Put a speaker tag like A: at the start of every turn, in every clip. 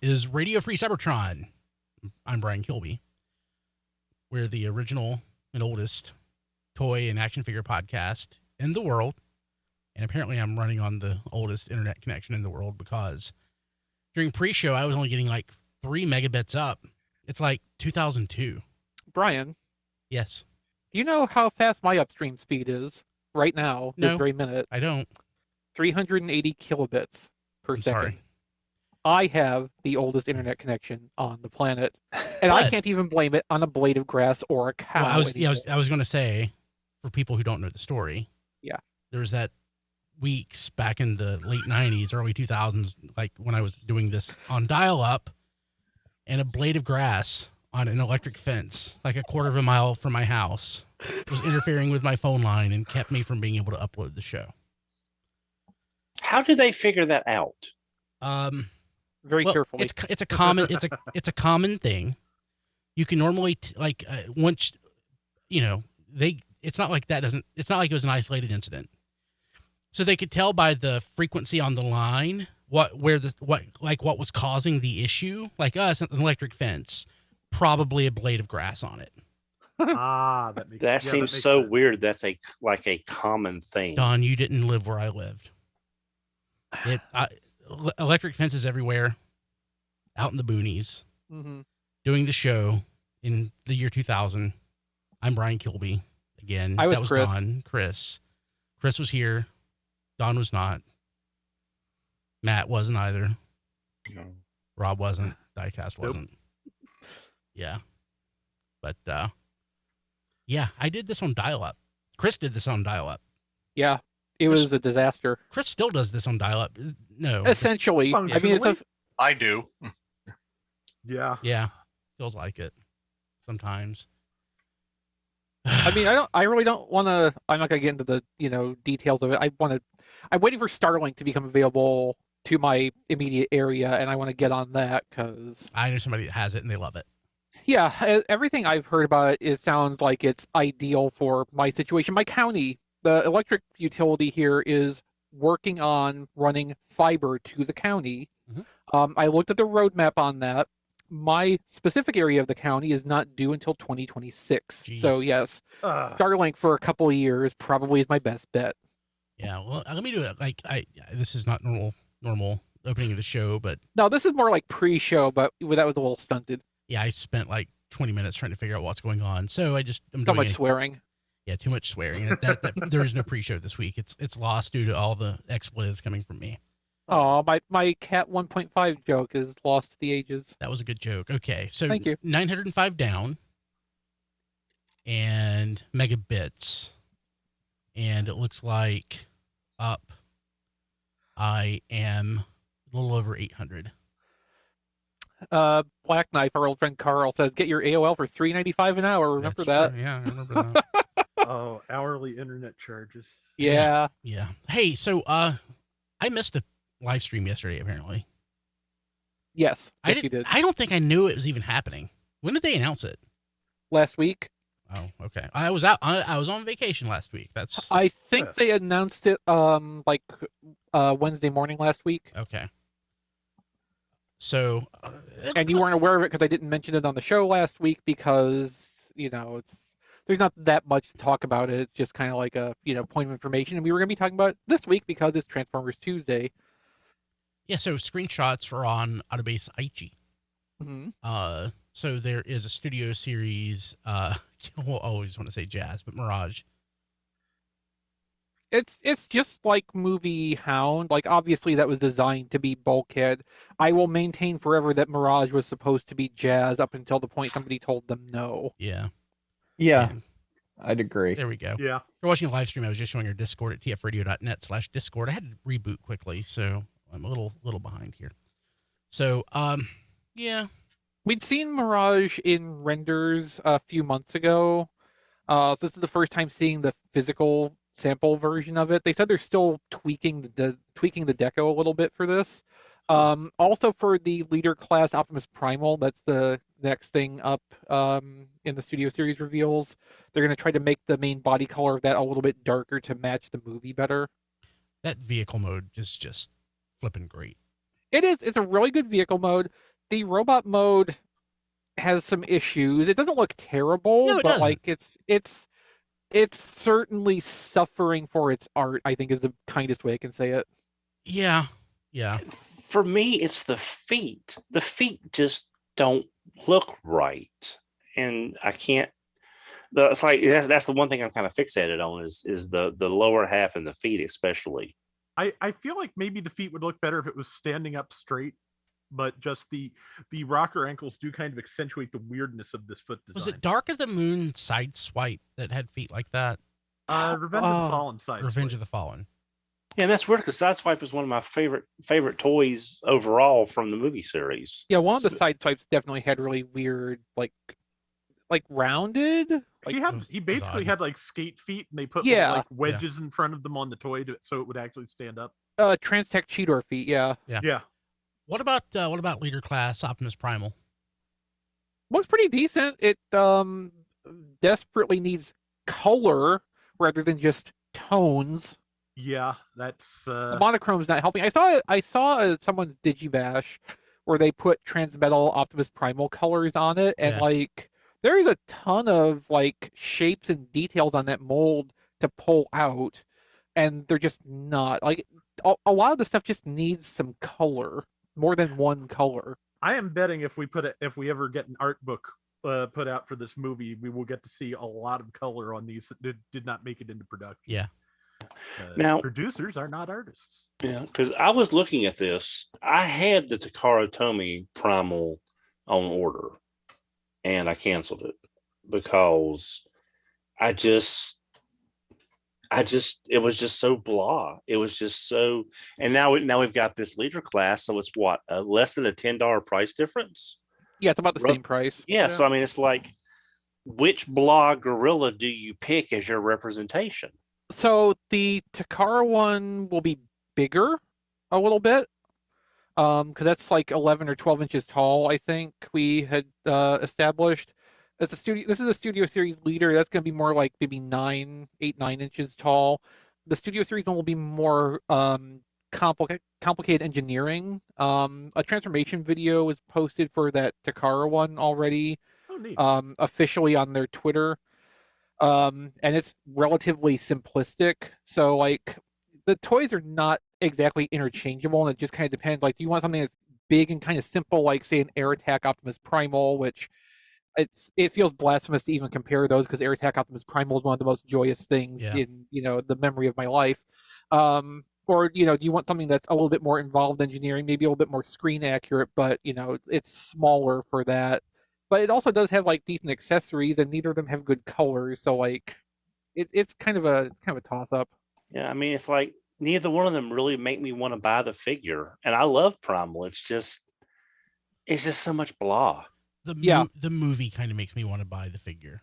A: is Radio Free Cybertron. I'm Brian Kilby. We're the original and oldest toy and action figure podcast in the world. And apparently I'm running on the oldest internet connection in the world because during pre-show, I was only getting like 3 megabits up. It's like 2002.
B: Brian.
A: Yes.
B: Do you know how fast my upstream speed is right now, this very minute?
A: I don't.
B: 380 kilobits per second.
A: Sorry.
B: I have the oldest internet connection on the planet, and I can't even blame it on a blade of grass or a cow.
A: Well, I was going to say, for people who don't know the story, there was that weeks back in the late 90s, early 2000s, like when I was doing this on dial-up, and a blade of grass on an electric fence, like a quarter of a mile from my house, was interfering with my phone line and kept me from being able to upload the show.
C: How did they figure that out?
B: Very carefully.
A: It's a common thing. You can normally once it's not like it's not like it was an isolated incident. So they could tell by the frequency on the line what was causing the issue. Like us, an electric fence, probably a blade of grass on it.
C: That seems so weird. That's a common thing.
A: Don, you didn't live where I lived. Electric fences everywhere, out in the boonies, doing the show in the year 2000. I'm Brian Kilby again.
B: That was
A: Chris.
B: Don.
A: Chris was here. Don was not. Matt wasn't either.
C: No.
A: Rob wasn't. Diecast wasn't. Yeah. But, I did this on dial-up. Chris did this on dial-up.
B: Yeah. It was a disaster.
A: Chris still does this on dial-up. No.
B: Essentially. I mean,
D: I do.
A: Yeah. Yeah. Feels like it sometimes.
B: I mean, I really don't want to. I'm not going to get into the details of it. I'm waiting for Starlink to become available to my immediate area, and I want to get on that because
A: I know somebody that has it and they love it.
B: Yeah, everything I've heard about it sounds like it's ideal for my situation. My county, the electric utility here is working on running fiber to the county. I looked at the roadmap on that. My specific area of the county is not due until 2026.
A: Jeez.
B: So yes, Starlink for a couple of years probably is my best bet.
A: Yeah, well, let me do it. This is not normal opening of the show, but
B: no, this is more like pre-show, but that was a little stunted.
A: Yeah, I spent like 20 minutes trying to figure out what's going on. So I'm
B: too much swearing.
A: Yeah, too much swearing. That there is no pre-show this week. It's lost due to all the expletives coming from me.
B: Oh, my cat 1.5 joke is lost to the ages.
A: That was a good joke. Okay, so
B: thank you.
A: 905 down and megabits, and it looks like up. I am a little over 800.
B: Black Knife, our old friend Carl says, "Get your AOL for $3.95 an hour." Remember that?
A: True. Yeah, I remember that.
E: Oh, hourly internet charges.
B: Yeah.
A: Hey, so I missed a live stream yesterday. Apparently,
B: yes,
A: you
B: did.
A: I don't think I knew it was even happening. When did they announce it?
B: Last week.
A: Oh, okay. I was out. I was on vacation last week.
B: I think they announced it Wednesday morning last week.
A: Okay. So,
B: and you weren't aware of it because I didn't mention it on the show last week because there's not that much to talk about it. It's just kind of like a point of information, and we were going to be talking about it this week because it's Transformers Tuesday.
A: Yeah. So screenshots are on Autobase Aichi. So there is a studio series. We'll always want to say Jazz, but Mirage.
B: It's just like Movie Hound. Like, obviously that was designed to be Bulkhead. I will maintain forever that Mirage was supposed to be Jazz up until the point somebody told them no.
A: Yeah.
F: And I'd agree.
A: There we go.
E: Yeah.
A: If you're watching a live stream, I was just showing our Discord at tfradio.net/Discord. I had to reboot quickly, so I'm a little behind here. So, yeah.
B: We'd seen Mirage in renders a few months ago. So this is the first time seeing the physical sample version of it. They said they're still tweaking the deco a little bit for this. Also for the leader class Optimus Primal, that's the next thing up in the Studio Series reveals. They're going to try to make the main body color of that a little bit darker to match the movie better.
A: That vehicle mode is just flipping great.
B: It is. It's a really good vehicle mode. the robot mode has some issues. It doesn't look terrible,
A: No, it
B: but
A: doesn't.
B: like it's certainly suffering for its art, I think is the kindest way I can say it.
A: Yeah.
C: For me, it's the feet. The feet just don't look right, and I can't. It's like that's the one thing I'm kind of fixated on is the lower half and the feet especially.
E: I feel like maybe the feet would look better if it was standing up straight, but just the rocker ankles do kind of accentuate the weirdness of this foot design.
A: Was it Dark of the Moon Sideswipe that had feet like that?
E: Revenge of the Fallen Sideswipe.
A: Revenge of the Fallen.
C: Yeah, and that's weird because Sideswipe is one of my favorite toys overall from the movie series.
B: Yeah, one of the Sideswipes definitely had really weird, like rounded. Like,
E: he basically had like skate feet, and they put like wedges in front of them on the toy so it would actually stand up.
B: Transtech Cheetor feet. Yeah.
A: What about Leader Class Optimus Primal?
B: Looks pretty decent. It desperately needs color rather than just tones.
E: Yeah, that's
B: the monochrome's not helping. I saw someone's Digibash where they put Transmetal Optimus Primal colors on it, and like there's a ton of like shapes and details on that mold to pull out, and they're just not like a lot of the stuff just needs some color, more than one color.
E: I am betting if we ever get an art book put out for this movie, we will get to see a lot of color on these that did not make it into production.
A: Yeah.
C: Now,
E: producers are not artists.
C: Yeah, because I was looking at this. I had the Takara Tomy Primal on order, and I canceled it because it was just so blah. It was just so. And now we've got this leader class, so it's what less than a $10 price difference.
B: Yeah, it's about the same price.
C: Yeah, so I mean, it's like, which blah gorilla do you pick as your representation?
B: So the Takara one will be bigger a little bit, because that's like 11 or 12 inches tall. I think we had established. This is a Studio Series leader. That's going to be more like maybe 9 inches tall. The Studio Series one will be more complicated engineering. A transformation video was posted for that Takara one already.
E: Oh, neat.
B: Officially on their Twitter. And it's relatively simplistic. So like the toys are not exactly interchangeable, and it just kind of depends. Like, do you want something that's big and kind of simple, like say an Air Attack Optimus Primal, which it feels blasphemous to even compare those because Air Attack Optimus Primal is one of the most joyous things in the memory of my life. Or do you want something that's a little bit more involved engineering, maybe a little bit more screen accurate, but it's smaller for that. But it also does have like decent accessories, and neither of them have good colors. So like, it's kind of a toss up.
C: Yeah, I mean, it's like neither one of them really make me want to buy the figure, and I love Primal. It's just so much blah.
A: The movie kind of makes me want to buy the figure.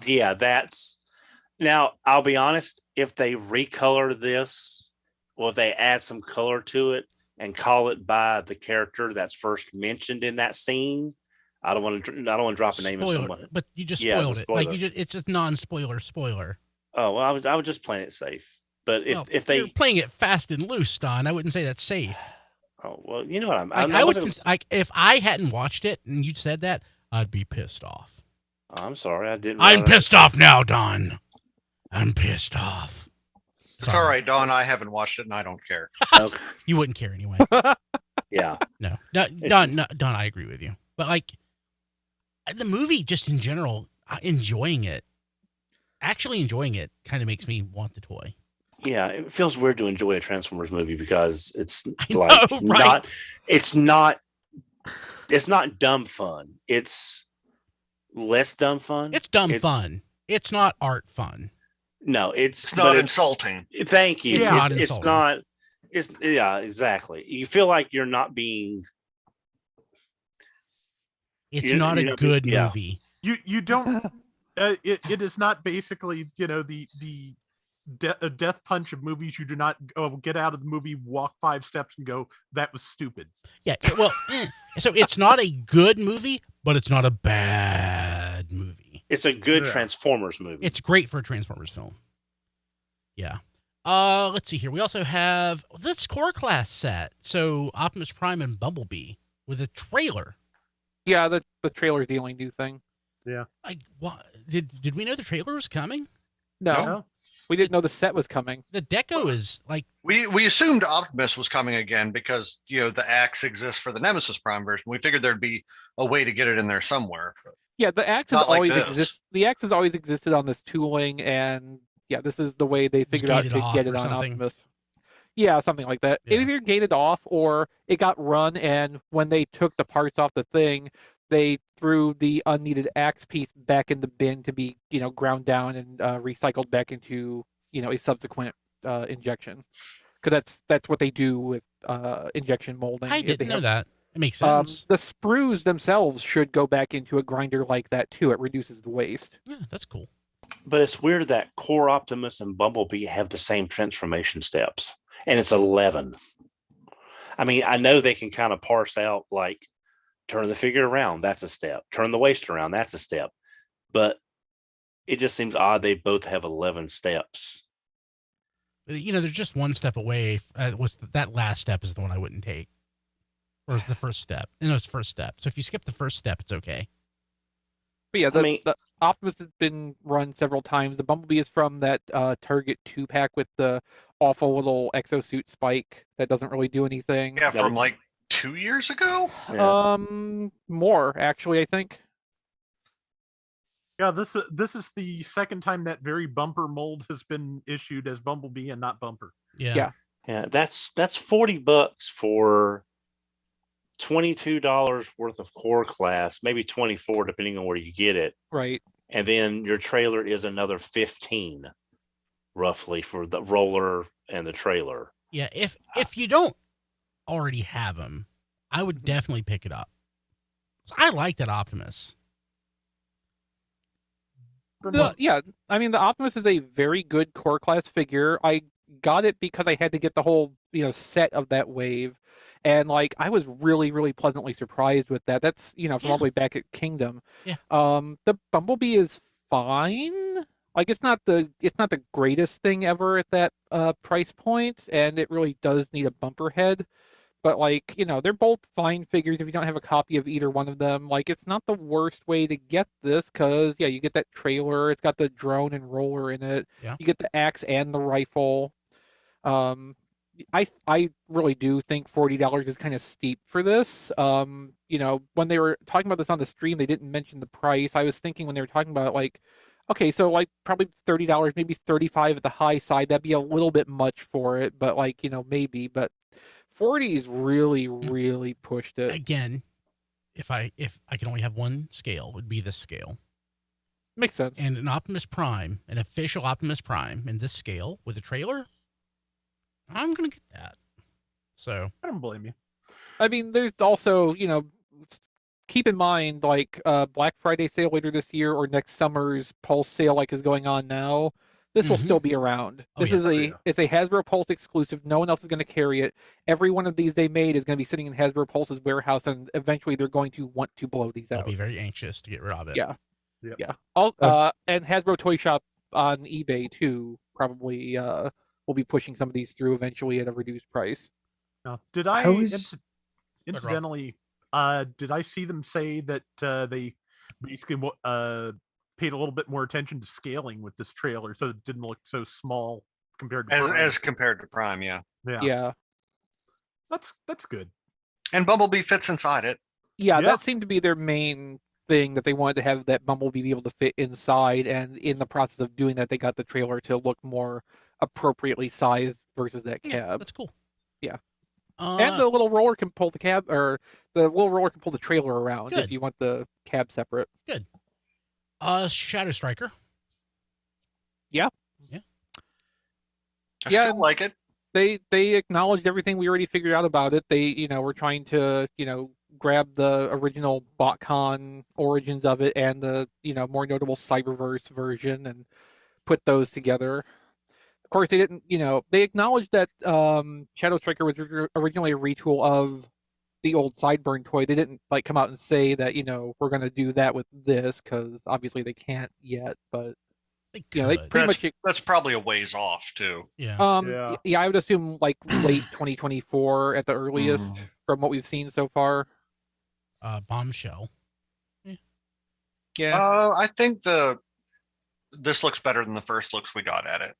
C: Yeah, now I'll be honest. If they recolor this, or if they add some color to it and call it by the character that's first mentioned in that scene. I don't want to drop a name of someone,
A: but you just spoiled it. Like it's a non-spoiler spoiler.
C: Oh well, I was just playing it safe. But if you're
A: playing it fast and loose, Don, I wouldn't say that's safe.
C: Oh well, you know what
A: if I hadn't watched it and you said that, I'd be pissed off.
C: I'm sorry, I didn't.
A: I'm pissed off now, Don. I'm pissed off.
D: It's all right, Don. I haven't watched it and I don't care.
C: Okay.
A: You wouldn't care anyway.
C: Yeah.
A: No, Don, I agree with you. But like the movie, just in general, actually enjoying it kind of makes me want the toy.
C: Yeah, it feels weird to enjoy a Transformers movie because it's it's not dumb fun. It's less dumb fun.
A: It's dumb fun. It's not art fun.
C: No,
D: it's not insulting.
C: Thank you.
A: It's not.
C: Exactly. You feel like you're not being.
A: It's not a good movie.
E: You don't. It is not basically a death punch of movies. You do not get out of the movie, walk 5 steps, and go, "That was stupid."
A: Yeah. Well, so it's not a good movie, but it's not a bad movie.
C: It's a good Transformers movie.
A: It's great for a Transformers film. Yeah. Let's see here. We also have this core class set. So Optimus Prime and Bumblebee. with a trailer.
B: Yeah, the trailer's the only new thing.
E: Yeah.
A: Like, what? Did we know the trailer was coming?
B: No. We didn't know the set was coming.
A: The deco is like...
D: We assumed Optimus was coming again because, the axe exists for the Nemesis Prime version. We figured there'd be a way to get it in there somewhere.
B: Yeah, the axe has always existed. The axe has always existed on this tooling, and this is the way they figured out to get it on something. Optimus. Yeah, something like that. Yeah. It either gated off or it got run, and when they took the parts off the thing, they threw the unneeded axe piece back in the bin to be, ground down and recycled back into, a subsequent injection. Because that's what they do with injection molding.
A: I didn't know that. It makes sense.
B: The sprues themselves should go back into a grinder like that too. It reduces the waste.
A: Yeah, that's cool.
C: But it's weird that Core Optimus and Bumblebee have the same transformation steps, and it's 11. I mean, I know they can kind of parse out, like, turn the figure around, that's a step. Turn the waist around, that's a step. But it just seems odd they both have 11 steps.
A: They're just one step away. That last step is the one I wouldn't take. Or is the first step? No, it's first step. So if you skip the first step, it's okay.
B: But yeah, the Optimus has been run several times. The Bumblebee is from that Target 2-pack with the awful little exosuit spike that doesn't really do anything.
D: Yeah, from like 2 years ago?
C: Yeah.
B: More actually, I think.
E: Yeah, this is the second time that very bumper mold has been issued as Bumblebee and not Bumper.
A: Yeah.
C: That's $40 for $22 worth of core class, maybe $24 depending on where you get it.
B: Right.
C: And then your trailer is another $15 roughly for the roller and the trailer.
A: Yeah, if you don't already have them, I would definitely pick it up. I like that Optimus.
B: Yeah, I mean, the Optimus is a very good core class figure. I got it because I had to get the whole, set of that wave. And, like, I was really, really pleasantly surprised with that. That's, from all the way back at Kingdom.
A: Yeah.
B: The Bumblebee is fine. Like, it's not the greatest thing ever at that price point, and it really does need a bumper head. But, like, they're both fine figures if you don't have a copy of either one of them. Like, it's not the worst way to get this because, you get that trailer. It's got the drone and roller in it.
A: Yeah.
B: You get the axe and the rifle. I really do think $40 is kind of steep for this. When they were talking about this on the stream, they didn't mention the price. I was thinking when they were talking about it, like, okay, so like probably $30, maybe $35 at the high side. That'd be a little bit much for it, but like, maybe. But 40's really, really pushed it.
A: Again, if I could only have one scale, it would be this scale.
B: Makes sense.
A: And an Optimus Prime, an official Optimus Prime in this scale with a trailer, I'm going to get that. So
E: I don't blame you.
B: I mean, there's also, keep in mind, like, Black Friday sale later this year or next summer's Pulse sale, like, is going on now. This will still be around. It's a Hasbro Pulse exclusive. No one else is going to carry it. Every one of these they made is going to be sitting in Hasbro Pulse's warehouse, and eventually they're going to want to blow these out.
A: I'll be very anxious to get rid of it.
B: Yeah.
E: Yep.
B: Yeah. And Hasbro Toy Shop on eBay, too, probably will be pushing some of these through eventually at a reduced price.
E: Now, incidentally, did I see them say that they basically paid a little bit more attention to scaling with this trailer, so it didn't look so small compared to
D: as compared to Prime? Yeah.
E: That's good.
D: And Bumblebee fits inside it.
B: Yeah, that seemed to be their main thing, that they wanted to have that Bumblebee be able to fit inside, and in the process of doing that, they got the trailer to look more appropriately sized versus that cab.
A: Yeah, that's cool.
B: Yeah. And the little roller can pull the cab, or the little roller can pull the trailer around if you want the cab separate.
A: Good. Shadow Striker.
B: Yeah.
D: I still like it.
B: They acknowledged everything we already figured out about it. They, were trying to, grab the original BotCon origins of it and the, more notable Cyberverse version and put those together. Of course, they didn't, they acknowledged that Shadow Striker was originally a retool of the old Sideburn toy. They didn't come out and say that, we're going to do that with this, because obviously they can't yet, but
A: they
B: pretty much.
D: That's probably a ways off too.
B: Yeah. I would assume late 2024 at the earliest from what we've seen so far.
A: Bombshell.
B: Yeah.
D: I think this looks better than the first looks we got at it.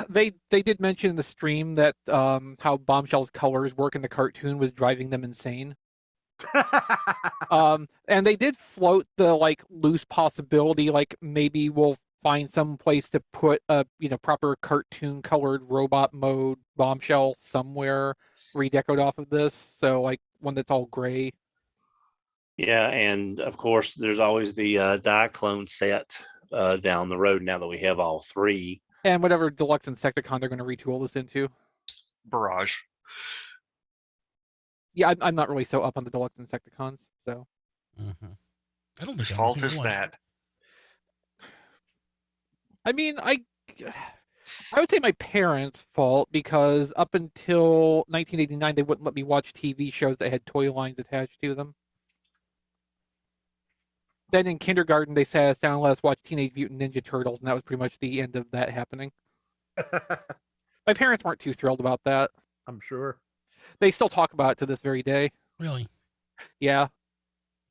B: They did mention in the stream that how Bombshell's colors work in the cartoon was driving them insane. And they did float the like loose possibility, like maybe we'll find some place to put a proper cartoon colored robot mode Bombshell somewhere redecoed off of this. So like one that's all gray.
C: Yeah, and of course, there's always the Diaclone set down the road now that we have all three.
B: And whatever Deluxe Insecticon they're going to retool this into.
D: Barrage.
B: Yeah, I'm not really so up on the Deluxe Insecticons, so.
A: Mm-hmm. I don't think
D: Whose fault is that?
B: I mean, I would say my parents' fault, because up until 1989, they wouldn't let me watch TV shows that had toy lines attached to them. Then in kindergarten, they sat us down and let us watch Teenage Mutant Ninja Turtles, and that was pretty much the end of that happening. My parents weren't too thrilled about that.
E: I'm sure.
B: They still talk about it to this very day.
A: Really?
B: Yeah.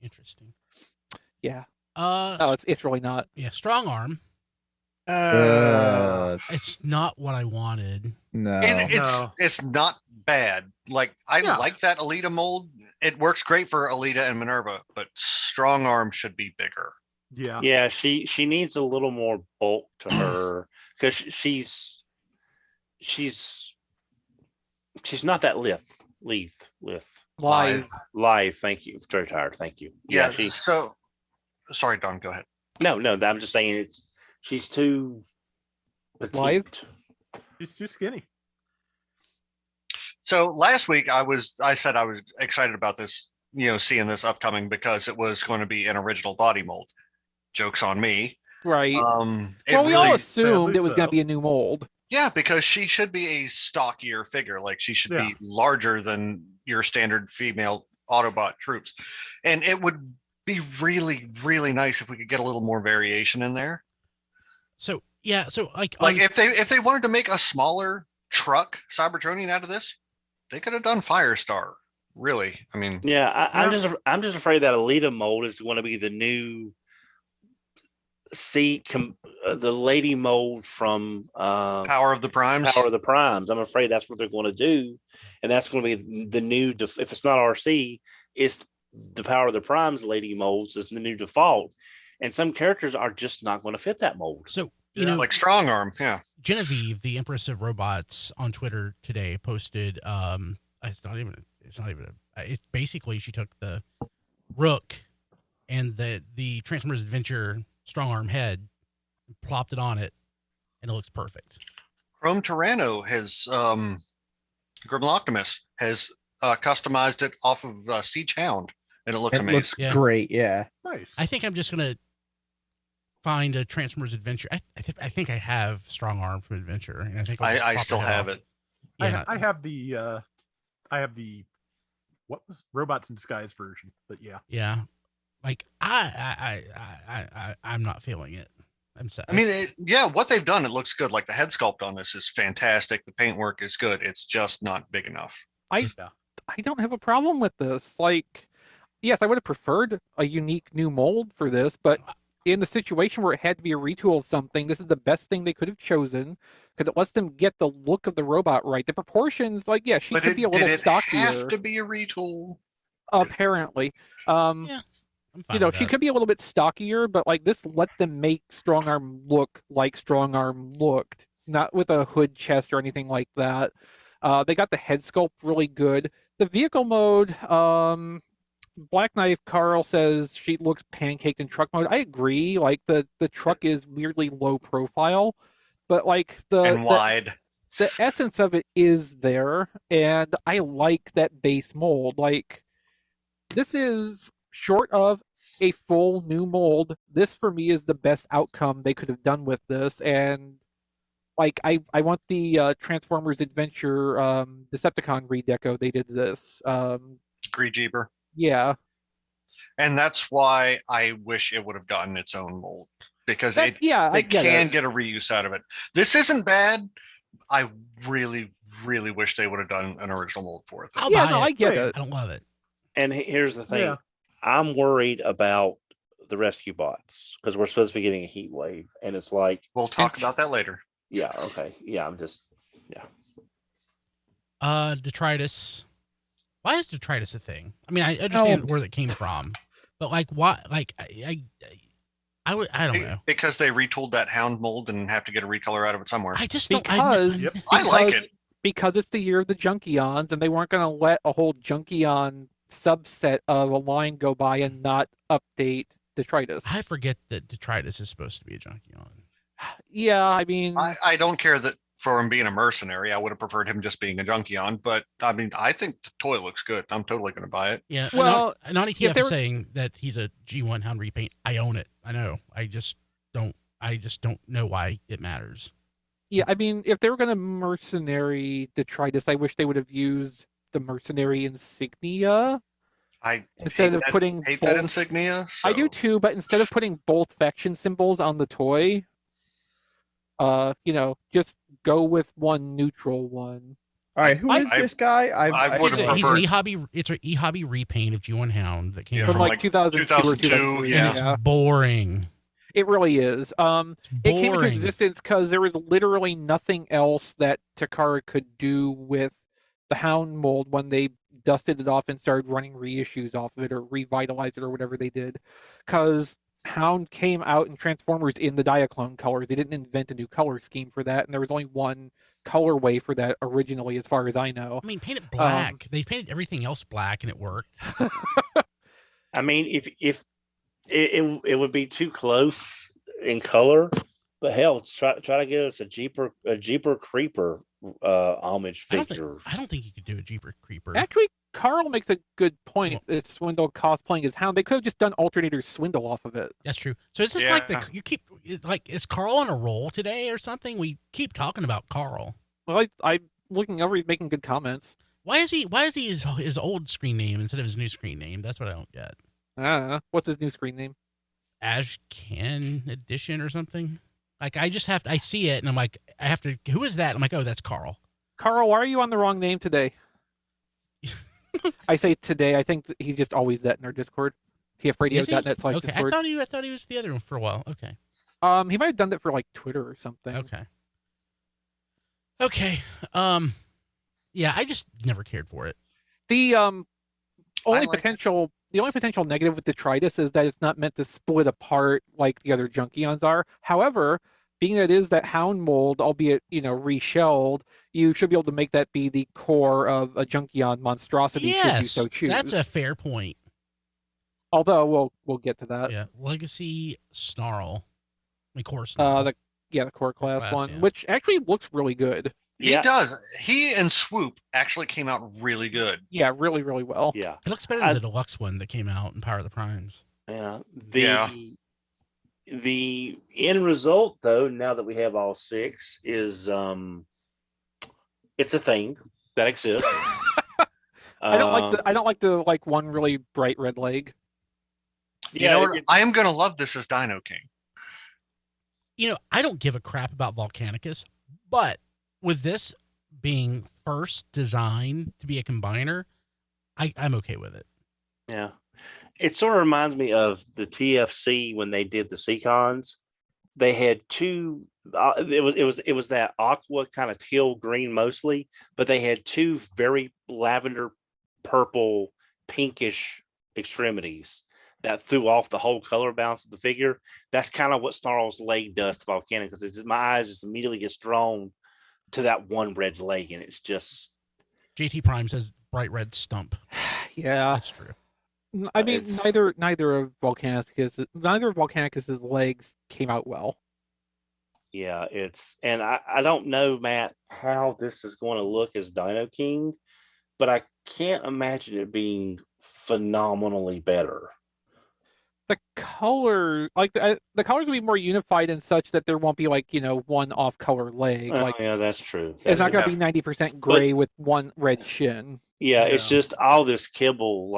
A: Interesting.
B: Yeah. No, it's really not.
A: Yeah, Strongarm. It's not what I wanted.
F: No.
D: It's not bad. Like I like that Alita mold. It works great for Alita and Minerva, but Strongarm should be bigger.
E: Yeah.
C: Yeah, she needs a little more bulk to her, because she's not that lithe. Lithe. Thank you. Very tired. Thank you.
D: Yeah. So sorry, Don. Go ahead.
C: No. I'm just saying she's too
B: Lithe.
E: She's too skinny.
D: So last week I said I was excited about this, seeing this upcoming because it was going to be an original body mold. Joke's on me.
B: Right.
D: Well,
B: we all assumed it was going to be a new mold.
D: Yeah, because she should be a stockier figure. Like she should be larger than your standard female Autobot troops. And it would be really, really nice if we could get a little more variation in there.
A: So yeah,
D: if they wanted to make a smaller truck Cybertronian out of this, they could have done Firestar. Really, I mean,
C: yeah. I'm just afraid that Alita mold is going to be the new the lady mold from
D: Power of the Primes.
C: I'm afraid that's what they're going to do, and that's going to be the new. If it's not RC, it's the Power of the Primes lady molds is the new default, and some characters are just not going to fit that mold.
A: So
D: like Strongarm, yeah.
A: Genevieve, the Empress of Robots, on Twitter today posted. It's basically she took the Rook and the Transformers Adventure Strongarm head, plopped it on it, and it looks perfect.
D: Chrome Tyranno has Grim Optimus has customized it off of Siege Hound, and it looks amazing.
F: Looks great, yeah.
E: Nice.
A: I think I'm just gonna find a Transformers Adventure. I think I have Strongarm from Adventure, and I think
D: I still have it.
E: Yeah, I have the what was Robots in Disguise version, but yeah.
A: Like I'm not feeling it. I'm sad.
D: I mean, what they've done, it looks good. Like the head sculpt on this is fantastic. The paintwork is good. It's just not big enough.
B: I don't have a problem with this. Like, yes, I would have preferred a unique new mold for this, but in the situation where it had to be a retool of something, this is the best thing they could have chosen, because it lets them get the look of the robot right. The proportions, like, yeah, she could be a little stockier.
D: Have to be a retool.
B: Apparently.
A: Yeah.
B: She could be a little bit stockier, but like this let them make Strongarm look like Strongarm looked, not with a hood chest or anything like that. They got the head sculpt really good. The vehicle mode, Black Knife Carl says she looks pancaked in truck mode. I agree. Like the truck is weirdly low profile, but like
D: wide.
B: The essence of it is there, and I like that base mold. Like this is short of a full new mold. This for me is the best outcome they could have done with this, and like I want the Transformers Adventure Decepticon redeco. They did this.
D: Greejeeper.
B: Yeah.
D: And that's why I wish it would have gotten its own mold, because they can get a reuse out of it. This isn't bad. I really, really wish they would have done an original mold for it.
B: I get it.
A: I don't love it.
C: And here's the thing.
E: Yeah.
C: I'm worried about the rescue bots because we're supposed to be getting a heat wave, and it's like
D: We'll talk about that later.
C: Yeah. Okay. Yeah.
A: Detritus. Why is detritus a thing? I mean, I understand where that came from, but like, why? Like, I don't know.
D: Because they retooled that hound mold and have to get a recolor out of it somewhere.
A: I just don't.
D: I like it
B: because it's the year of the Junkions, and they weren't going to let a whole Junkion subset of a line go by and not update detritus.
A: I forget that detritus is supposed to be a Junkion.
B: Yeah, I mean,
D: I don't care that for him being a mercenary. I would have preferred him just being a Junkion, but I mean, I think the toy looks good. I'm totally going to buy it.
A: Yeah. Well, Naughty TF is saying that he's a G1 Hound repaint. I own it. I know. I just don't know why it matters.
B: Yeah, I mean, if they were going to mercenary detritus, I wish they would have used the mercenary insignia. Instead of putting
D: that insignia. So.
B: I do too, but instead of putting both faction symbols on the toy, just go with one neutral one.
F: All right, who is this guy?
A: He's an eHobby. It's an eHobby repaint of G1 Hound that came
B: from like 2002 or 2003.
D: Yeah,
A: and it's boring.
B: It really is. It came into existence because there was literally nothing else that Takara could do with the Hound mold when they dusted it off and started running reissues off of it or revitalized it or whatever they did. Because Hound came out in Transformers in the Diaclone colors. They didn't invent a new color scheme for that, and there was only one colorway for that originally, as far as I know.
A: I mean, paint it black. They painted everything else black, and it worked.
C: I mean, if it would be too close in color, but hell, try to get us a Jeeper Creeper homage figure.
A: I don't think you could do a Jeeper Creeper.
B: Actually, Carl makes a good point. It's Swindle cosplaying as Hound. They could have just done Alternator Swindle off of it.
A: That's true. So is this is Carl on a roll today or something? We keep talking about Carl.
B: Well, I'm looking over. He's making good comments.
A: Why is he his old screen name instead of his new screen name? That's what I don't get.
B: What's his new screen name?
A: Ashcan Edition or something. Like I see it and I'm like, who is that? I'm like, oh, that's Carl.
B: Carl, why are you on the wrong name today? I say today. I think he's just always that in our Discord. tfradio.net/Discord.
A: Okay, I thought he was the other one for a while. Okay.
B: He might have done that for like Twitter or something.
A: Okay. Yeah, I just never cared for it.
B: The only potential negative with detritus is that it's not meant to split apart like the other Junkions are. However, being that it is that Hound mold, albeit reshelled, you should be able to make that be the core of a Junkion monstrosity.
A: Yes,
B: should you so choose.
A: That's a fair point.
B: Although we'll get to that.
A: Yeah, Legacy Snarl, the core Snarl.
B: The core class one, which actually looks really good.
D: He does. He and Swoop actually came out really good.
B: Yeah, really, really well.
C: Yeah,
A: it looks better than the deluxe one that came out in Power of the Primes.
C: Yeah. The end result, though, now that we have all 6, is it's a thing that exists.
B: I don't like the one really bright red leg.
D: Yeah, I am gonna love this as Dino King.
A: I don't give a crap about Volcanicus, but with this being first designed to be a combiner, I'm okay with it.
C: Yeah. It sort of reminds me of the TFC when they did the Seacons. They had two. It was that aqua kind of teal green mostly, but they had two very lavender, purple, pinkish extremities that threw off the whole color balance of the figure. That's kind of what Snarl's leg does to Volcanic, because my eyes just immediately gets drawn to that one red leg, and it's just.
A: JT Prime says bright red stump.
B: Yeah,
A: that's true.
B: I mean, neither of Volcanicus's legs came out well.
C: Yeah, and I don't know, Matt, how this is going to look as Dino King, but I can't imagine it being phenomenally better.
B: The color, the colors will be more unified in such that there won't be one off color leg.
C: Yeah, that's true.
B: It's not going to be 90% gray with one red shin.
C: Yeah, it's just all this kibble,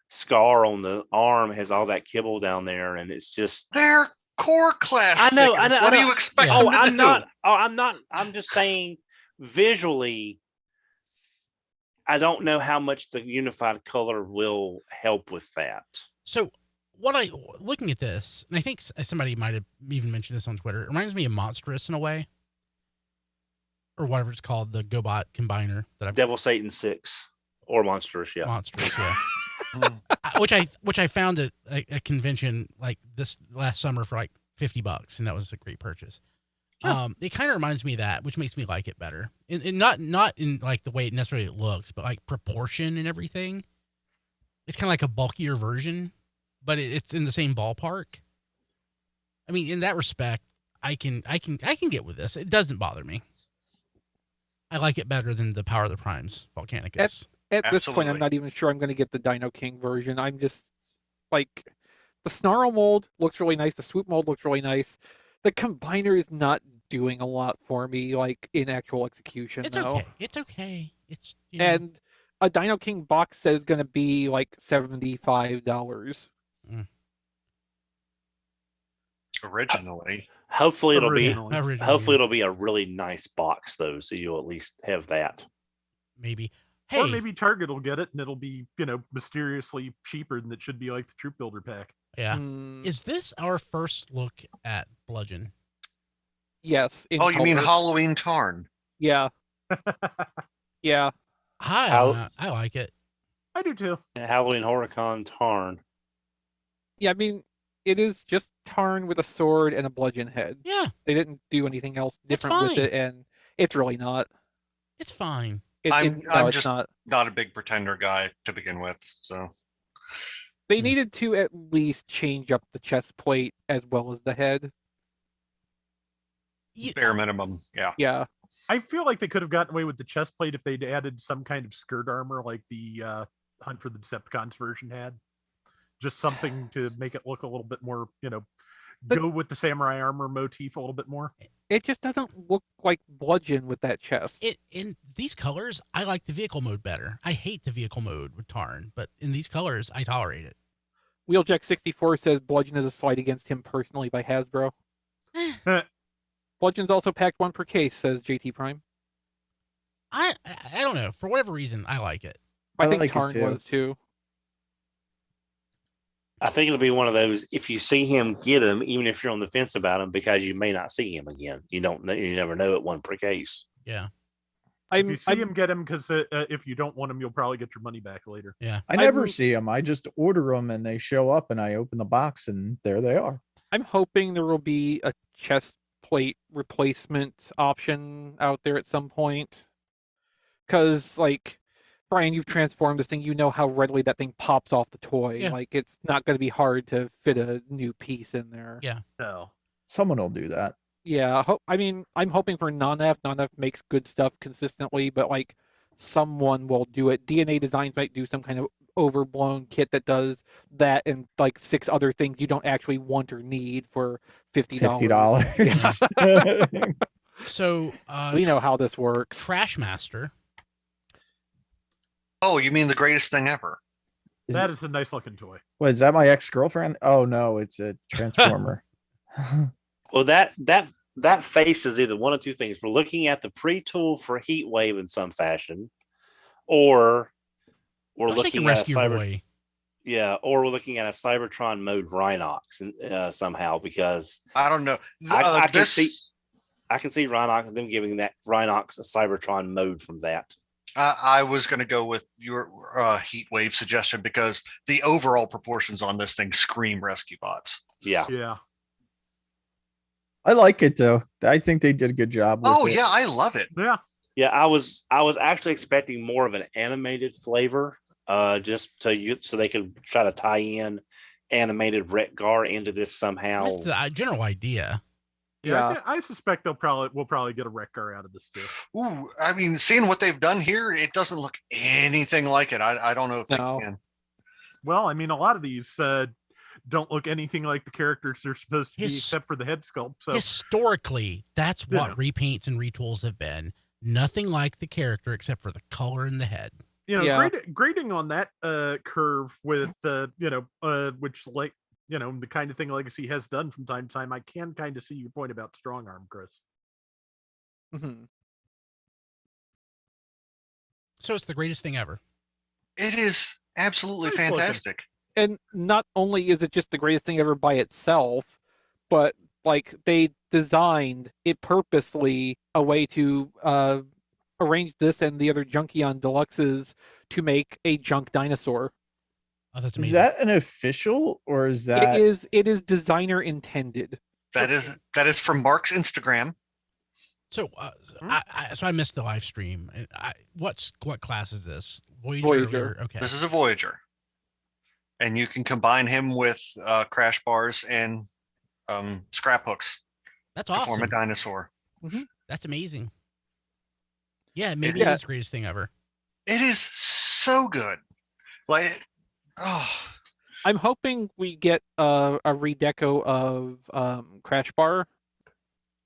C: Scar on the arm has all that kibble down there, and it's just
D: they're core class.
C: I know.
D: What do you expect?
C: Oh, I'm not. I'm just saying visually. I don't know how much the unified color will help with that.
A: So looking at this, and I think somebody might have even mentioned this on Twitter, it reminds me of Monstrous in a way, or whatever it's called, the GoBot combiner that
C: Devil Satan 6 or Monstrous, yeah.
A: Monstrous, yeah. which I found at a convention like this last summer for like $50, and that was a great purchase. Yeah. It kind of reminds me of that, which makes me like it better. And not in like the way it necessarily looks, but like proportion and everything. It's kind of like a bulkier version, but it's in the same ballpark. I mean, in that respect, I can get with this. It doesn't bother me. I like it better than the Power of the Primes Volcanicus.
B: At this point, I'm not even sure I'm going to get the Dino King version. I'm just like, the Snarl mold looks really nice. The Swoop mold looks really nice. The combiner is not doing a lot for me, like in actual execution.
A: It's okay. It's okay. It's
B: and a Dino King box set is going to be like $75.
D: Originally.
C: Hopefully it'll be a really nice box though, so you'll at least have that.
A: Maybe.
E: Hey. Or maybe Target will get it and it'll be, mysteriously cheaper than it should be, like the Troop Builder pack.
A: Yeah. Is this our first look at Bludgeon?
B: Yes.
D: Oh, you mean Halloween Tarn?
B: Yeah. Yeah.
A: I like it.
E: I do too.
C: Halloween Horicon Tarn.
B: Yeah, I mean, it is just Tarn with a sword and a bludgeon head.
A: Yeah.
B: They didn't do anything else different with it, and it's really not.
A: It's fine.
D: I'm just not a big Pretender guy to begin with, so.
B: They needed to at least change up the chest plate as well as the head.
D: Bare minimum, yeah.
B: Yeah.
E: I feel like they could have gotten away with the chest plate if they'd added some kind of skirt armor like the Hunt for the Decepticons version had. Just something to make it look a little bit more, go with the samurai armor motif a little bit more.
B: It just doesn't look like Bludgeon with that chest.
A: In these colors, I like the vehicle mode better. I hate the vehicle mode with Tarn, but in these colors, I tolerate it.
B: Wheeljack64 says Bludgeon is a slight against him personally by Hasbro. Bludgeon's also packed 1 per case, says JT Prime.
A: I don't know. For whatever reason, I like it.
B: I think Tarn was too.
C: I think it'll be one of those, if you see him, get him, even if you're on the fence about him, because you may not see him again. You never know at 1 per case.
A: Yeah.
E: If you see him, get him, because if you don't want him, you'll probably get your money back later.
A: Yeah.
F: I never see them. I just order them and they show up and I open the box and there they are.
B: I'm hoping there will be a chest plate replacement option out there at some point. Because, like, Brian, you've transformed this thing. You know how readily that thing pops off the toy.
A: Yeah.
B: Like, it's not going to be hard to fit a new piece in there.
A: Yeah.
E: No.
F: Someone will do that.
B: Yeah. I'm hoping for Non-F. Non-F makes good stuff consistently, but, like, someone will do it. DNA Designs might do some kind of overblown kit that does that and, like, 6 other things you don't actually want or need for $50.
F: $50.
A: So,
B: we know how this works.
A: Trashmaster.
D: Oh, you mean the greatest thing ever?
E: That is a nice looking toy.
F: What, is that my ex-girlfriend? Oh no, it's a Transformer.
C: Well, that face is either one of two things. We're looking at the pre-tool for Heat Wave in some fashion, or we're looking at or we're looking at a Cybertron mode Rhinox somehow, because
D: I don't know.
C: I can see Rhinox, them giving that Rhinox a Cybertron mode from that.
D: I was going to go with your Heat Wave suggestion because the overall proportions on this thing scream Rescue Bots.
C: Yeah.
E: Yeah.
F: I like it though. I think they did a good job with it.
D: Yeah, I love it.
E: Yeah.
C: Yeah, I was actually expecting more of an animated flavor, so they could try to tie in animated Retgar into this somehow.
A: That's the general idea.
E: Yeah, I suspect we'll probably get a Retgar out of this too.
D: Ooh, I mean, seeing what they've done here, it doesn't look anything like it. I don't know if they can.
E: Well, I mean, a lot of these don't look anything like the characters they're supposed to be, except for the head sculpt. So
A: historically, that's what repaints and retools have been. Nothing like the character except for the color and the head.
E: Grading on that curve with which, like, the kind of thing Legacy has done from time to time, I can kind of see your point about Strongarm, Chris.
B: Mm-hmm.
A: So it's the greatest thing ever.
D: It is absolutely fantastic.
B: And not only is it just the greatest thing ever by itself, but like they designed it purposely a way to arrange this and the other Junkion Deluxes to make a junk dinosaur.
A: Oh, that's amazing.
F: Is that an official or is that?
B: It is designer intended.
D: That is from Mark's Instagram.
A: So, I missed the live stream. What class is this? Voyager. Okay.
D: This is a Voyager, and you can combine him with crash bars and scrap hooks.
A: That's
D: to
A: awesome.
D: form a dinosaur.
B: Mm-hmm.
A: That's amazing. Yeah, maybe it is the greatest thing ever.
D: It is so good. Like,
B: I'm hoping we get a redeco of Crash Bar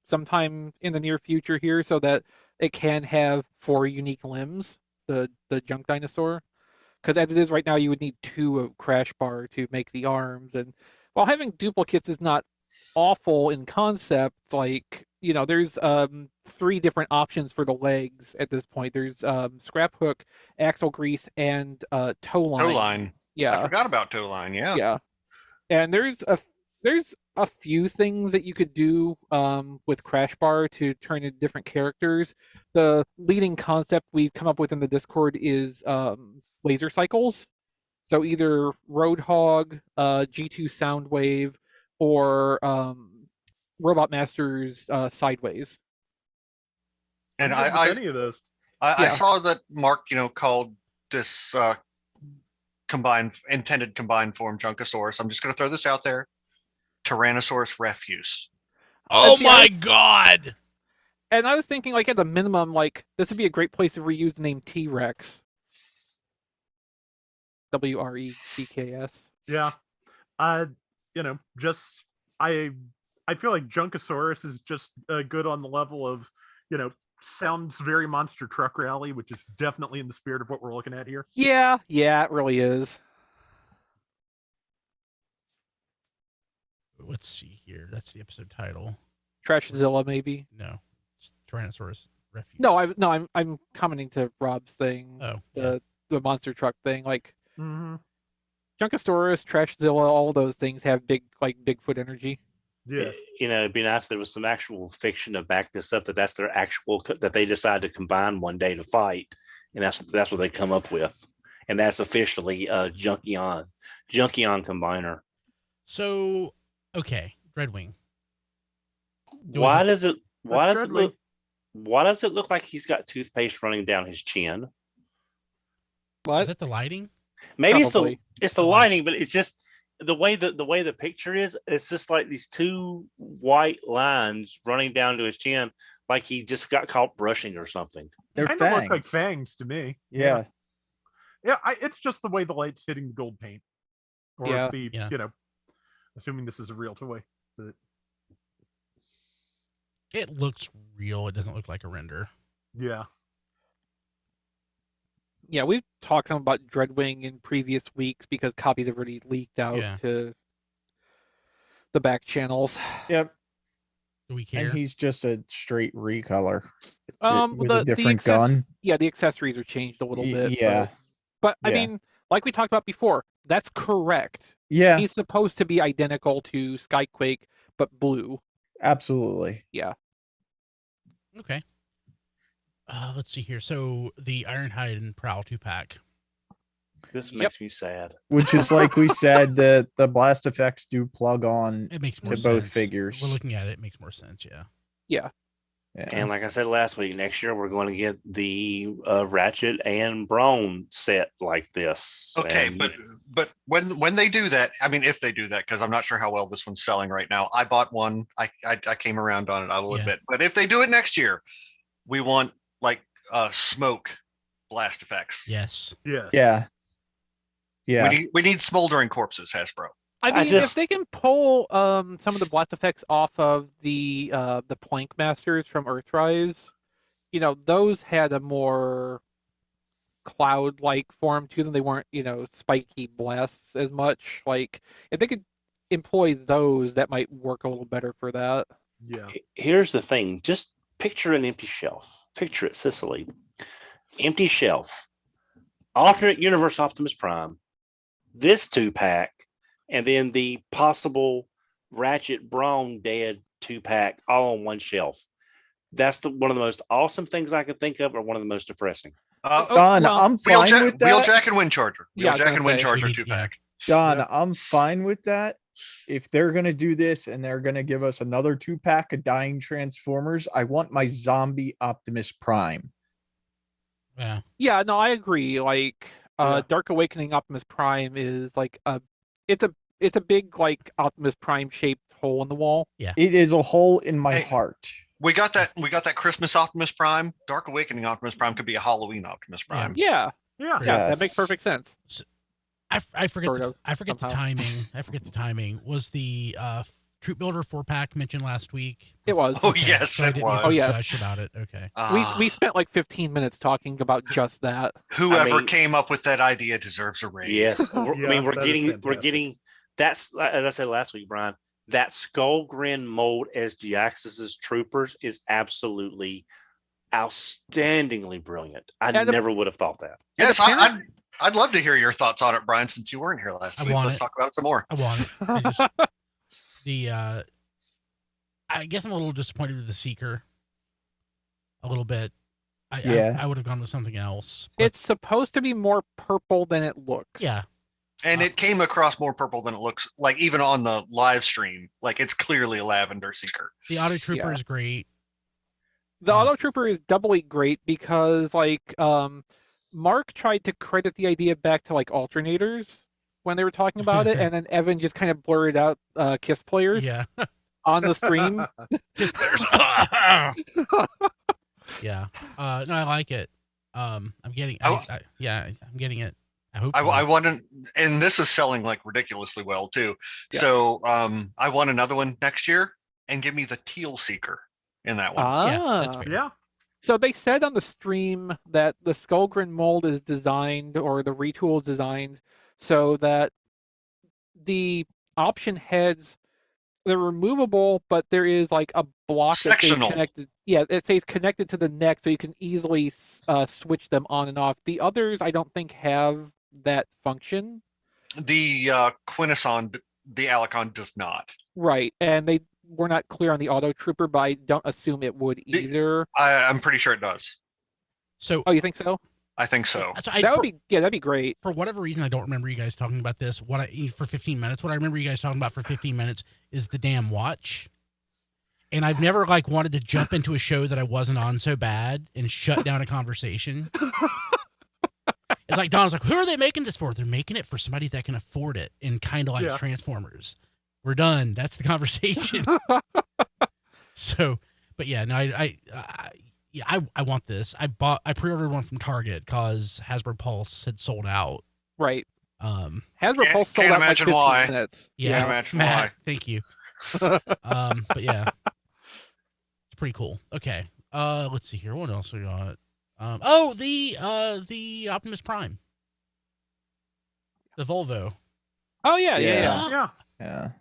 B: sometime in the near future here, so that it can have 4 unique limbs, the junk dinosaur. Because as it is right now, you would need 2 of Crash Bar to make the arms. And while having duplicates is not awful in concept, like, you know, there's 3 different options for the legs at this point. There's scrap hook, axle grease, and toe line.
D: Toe line.
B: Yeah,
D: I forgot about toe line. Yeah.
B: Yeah, and there's a few things that you could do with Crash Bar to turn into different characters. The leading concept we've come up with in the Discord is laser cycles. So either Roadhog, G2 Soundwave, or Robot Masters Sideways.
D: And
E: any of those.
D: I saw that Mark, called this intended combined form Junkosaurus. I'm just going to throw this out there. Tyrannosaurus refuse.
A: Oh my God.
B: And I was thinking, like, at the minimum, like, this would be a great place to reuse the name T-Rex. WRECKS.
E: Yeah. Just I feel like Junkosaurus is just good on the level of, sounds very Monster Truck Rally, which is definitely in the spirit of what we're looking at here.
B: Yeah, it really is.
A: Let's see here. That's the episode title.
B: Trashzilla, maybe.
A: No, it's Tyrannosaurus Refuge.
B: No, I'm commenting to Rob's thing.
A: Oh,
B: the monster truck thing. Like,
E: Mm-hmm.
B: Junkosaurus, Trashzilla, all those things have big, like, Bigfoot energy.
E: Yes.
C: It'd be nice if there was some actual fiction to back this up, that's their actual, that they decide to combine one day to fight, and that's what they come up with, and that's officially Junkion Combiner.
A: So, okay, Redwing.
C: Why does it look like he's got toothpaste running down his chin?
B: What?
A: Is that the lighting?
C: Maybe
B: Probably.
C: it's the lighting, but it's just the way the picture is. It's just like these 2 white lines running down to his chin, like he just got caught brushing or something.
F: They're
E: Kind
F: fangs.
E: of look like fangs to me.
F: Yeah.
E: It's just the way the light's hitting the gold paint, or assuming this is a real toy. But...
A: It looks real. It doesn't look like a render.
E: Yeah.
B: Yeah, we've talked some about Dreadwing in previous weeks because copies have already leaked out to the back channels.
F: Yep.
A: Do we care?
F: And he's just a straight recolor.
B: With
F: a different gun.
B: Yeah, the accessories are changed a little bit.
F: Yeah.
B: But I mean, like we talked about before, that's correct.
F: Yeah.
B: He's supposed to be identical to Skyquake, but blue.
F: Absolutely.
B: Yeah.
A: Okay. Let's see here. So the Ironhide and Prowl 2-pack.
C: This makes me sad.
F: Which is like we said, the blast effects do plug on.
A: It makes more
F: to
A: sense.
F: both figures.
A: We're looking at it. It makes more sense. Yeah.
B: Yeah.
C: And like I said last week, next year we're going to get the Ratchet and Brawn set like this.
D: Okay,
C: and,
D: but when they do that, I mean, if they do that, because I'm not sure how well this one's selling right now. I bought one. I came around on it, I will admit. But if they do it next year, we want like smoke blast effects.
A: Yes.
F: Yeah.
D: We need smoldering corpses, Hasbro.
B: I mean, if they can pull some of the blast effects off of the Plank Masters from Earthrise, those had a more cloud-like form to them. They weren't, spiky blasts as much. Like, if they could employ those, that might work a little better for that.
E: Yeah.
C: Here's the thing. Just picture an empty shelf. Picture it, Sicily. Empty shelf. alternate universe Optimus Prime, this 2-pack, and then the possible Ratchet Brawn Dead 2-pack all on one shelf. That's one of the most awesome things I could think of, or one of the most depressing.
F: Don, I'm fine with that.
D: Wheeljack and Windcharger. Wheeljack and Windcharger 2-pack.
F: Don, I'm fine with that. If they're going to do this and they're going to give us another 2-pack of dying Transformers, I want my zombie Optimus Prime.
B: Yeah, no, I agree. Like, Dark Awakening Optimus Prime is like it's a big like Optimus Prime shaped hole in the wall.
A: Yeah,
F: it is a hole in my heart.
D: We got that Christmas Optimus Prime. Dark Awakening Optimus Prime could be a Halloween Optimus Prime.
B: Yeah.
E: Yes.
B: That makes perfect sense.
A: So, I forget the timing. I forget the timing. Was the Troop Builder 4-pack mentioned last week?
B: It was.
D: Oh yes, it was.
B: Oh yes.
A: Gush about it. Okay.
B: We spent like 15 minutes talking about just that.
D: Whoever came up with that idea deserves a raise.
C: Yes. We're getting that's, as I said last week, Brian, that Skull Grin mold as G-Axis's troopers is absolutely outstandingly brilliant. I never would have thought that.
D: Yes, I'd love to hear your thoughts on it, Brian, since you weren't here last week. Let's talk about it some more.
A: I want it. I guess I'm a little disappointed with the Seeker. A little bit. I would have gone with something else.
B: It's supposed to be more purple than it looks.
A: Yeah.
D: And it came across more purple than it looks like, even on the live stream. Like, it's clearly a lavender Seeker.
A: The Auto Trooper is great.
B: The Auto Trooper is doubly great because, like, Mark tried to credit the idea back to, like, alternators when they were talking about it, and then Evan just kind of blurred out Kiss players on the stream.
A: Kiss players. Yeah. No, I like it. I'm getting it.
D: I want, and this is selling like ridiculously well too. Yeah. So I want another one next year, and give me the Teal Seeker in that one.
A: That's fair.
E: Yeah.
B: So they said on the stream that the Skullgrin mold is designed, or the retool is designed, so that the option heads, they're removable, but there is like a block
D: sectional.
B: That connected. Yeah, it stays connected to the neck, so you can easily switch them on and off. The others, I don't think, have that function.
D: The Quintesson, the Alicon does not.
B: Right, and they were not clear on the Auto Trooper, but I don't assume it would either.
D: I'm pretty sure it does.
A: So,
B: oh, you think so?
D: I think so.
B: That'd be great.
A: For whatever reason, I don't remember you guys talking about this. For 15 minutes, what I remember you guys talking about for 15 minutes is the damn watch. And I've never wanted to jump into a show that I wasn't on so bad and shut down a conversation. It's like Don's like, who are they making this for? They're making it for somebody that can afford it, and kind of like Transformers. We're done. That's the conversation. So, but yeah, no, I want this. I pre-ordered one from Target because Hasbro Pulse had sold out.
B: Right. Hasbro Pulse sold out in like 15 minutes.
A: Yeah,
D: imagine
A: Matt,
D: why.
A: thank you. But yeah, it's pretty cool. Okay. Let's see here. What else we got? The Optimus Prime, the Volvo.
B: Oh yeah.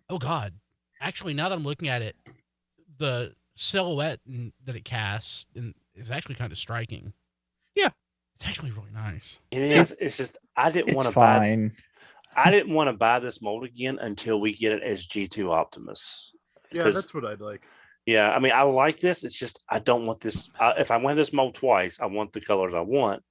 A: Oh God, actually, now that I'm looking at it, the silhouette that it casts is actually kind of striking.
B: Yeah,
A: it's actually really nice.
C: It is. It's just I didn't want to buy this mold again until we get it as G2 Optimus.
E: Yeah, that's what I'd like.
C: Yeah, I mean, I like this. It's just I don't want this. If I win this mold twice, I want the colors I want.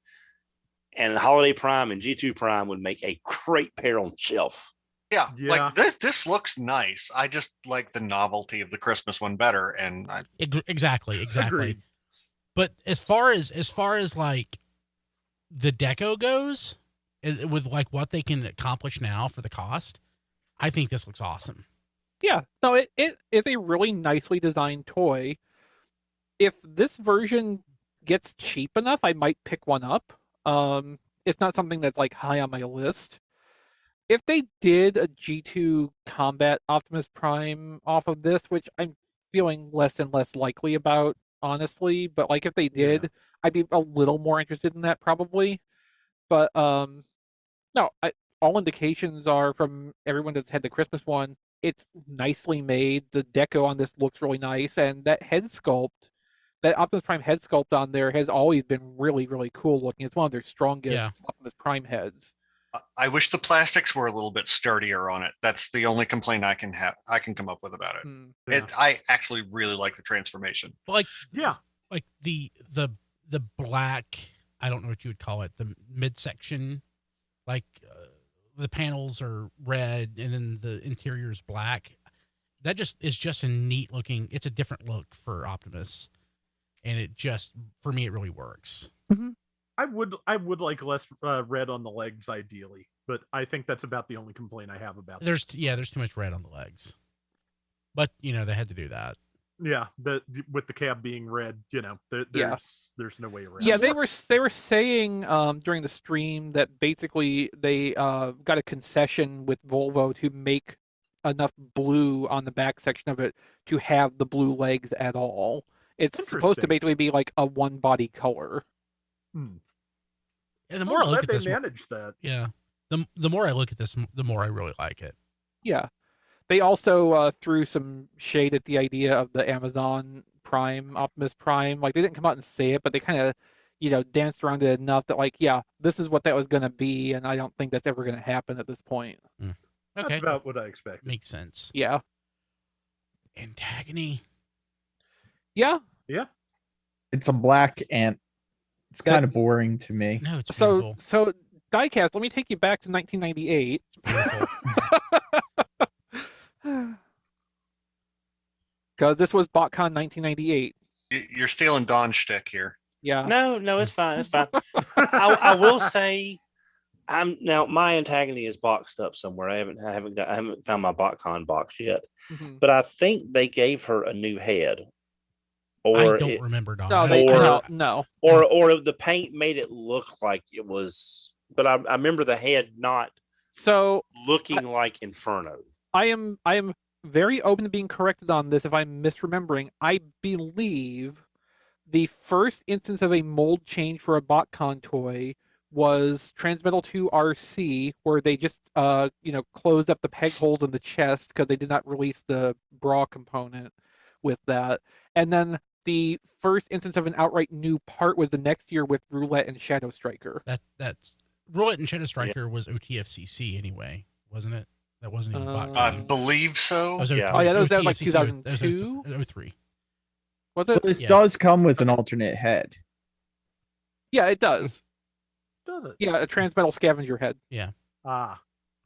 C: And Holiday Prime and G2 Prime would make a great pair on the shelf.
D: Yeah. Like this looks nice. I just like the novelty of the Christmas one better. And
A: exactly.
E: Agreed.
A: But as far as like the deco goes, with like what they can accomplish now for the cost, I think this looks awesome.
B: Yeah, no, it is a really nicely designed toy. If this version gets cheap enough, I might pick one up. It's not something that's like high on my list. If they did a G2 Combat Optimus Prime off of this, which I'm feeling less and less likely about, honestly, but like if they did, I'd be a little more interested in that probably. But no, all indications are from everyone that's had the Christmas one. It's nicely made. The deco on this looks really nice, and that head sculpt that Optimus Prime head sculpt on there has always been really, really cool looking. It's one of their strongest Optimus Prime heads.
D: I wish the plastics were a little bit sturdier on it. That's the only complaint I can come up with about it. I actually really like the transformation.
A: Like the black, I don't know what you would call it, the midsection, like the panels are red and then the interior is black. That just is just a neat looking. It's a different look for Optimus, and it just, for me, it really works.
B: Mm-hmm.
E: I would like less red on the legs ideally, but I think that's about the only complaint I have about
A: there's too much red on the legs, but they had to do that.
E: Yeah, with the cab being red, there's no way around.
B: Yeah, they were saying during the stream that basically they got a concession with Volvo to make enough blue on the back section of it to have the blue legs at all. It's supposed to basically be like a one body color.
A: And the more I look at this,
E: that.
A: Yeah, the more I look at this, the more I really like it.
B: Yeah, they also threw some shade at the idea of the Amazon Prime, Optimus Prime. Like, they didn't come out and say it, but they kind of, danced around it enough that, like, yeah, this is what that was going to be, and I don't think that's ever going to happen at this point.
A: Okay,
E: that's about what I expect.
A: Makes sense.
B: Yeah.
A: Antagony.
B: Yeah.
E: Yeah.
F: It's a black ant. It's kind of boring to me.
A: No, it's beautiful.
B: So Diecast, let me take you back to 1998. Because this was BotCon 1998.
D: You're stealing Don's shtick here.
B: Yeah.
C: No, it's fine. It's fine. I will say, now my Antagony is boxed up somewhere. I haven't found my BotCon box yet.
B: Mm-hmm.
C: But I think they gave her a new head.
A: Or I don't remember, Don.
B: No.
C: Or the paint made it look like it was, but I remember the head not looking like Inferno.
B: I am very open to being corrected on this if I'm misremembering. I believe the first instance of a mold change for a BotCon toy was Transmetal 2 RC, where they just closed up the peg holes in the chest because they did not release the bra component with that. And then the first instance of an outright new part was the next year with Roulette and Shadow Striker.
A: That's Roulette and Shadow Striker was OTFCC anyway, wasn't it? That wasn't even BotCon.
D: I believe so.
B: Oh yeah, that was like 2002.
A: 03.
B: Was it?
F: This does come with an alternate head.
B: Yeah, it does.
E: Does it?
B: Yeah, a Transmetal Scavenger head.
A: Yeah.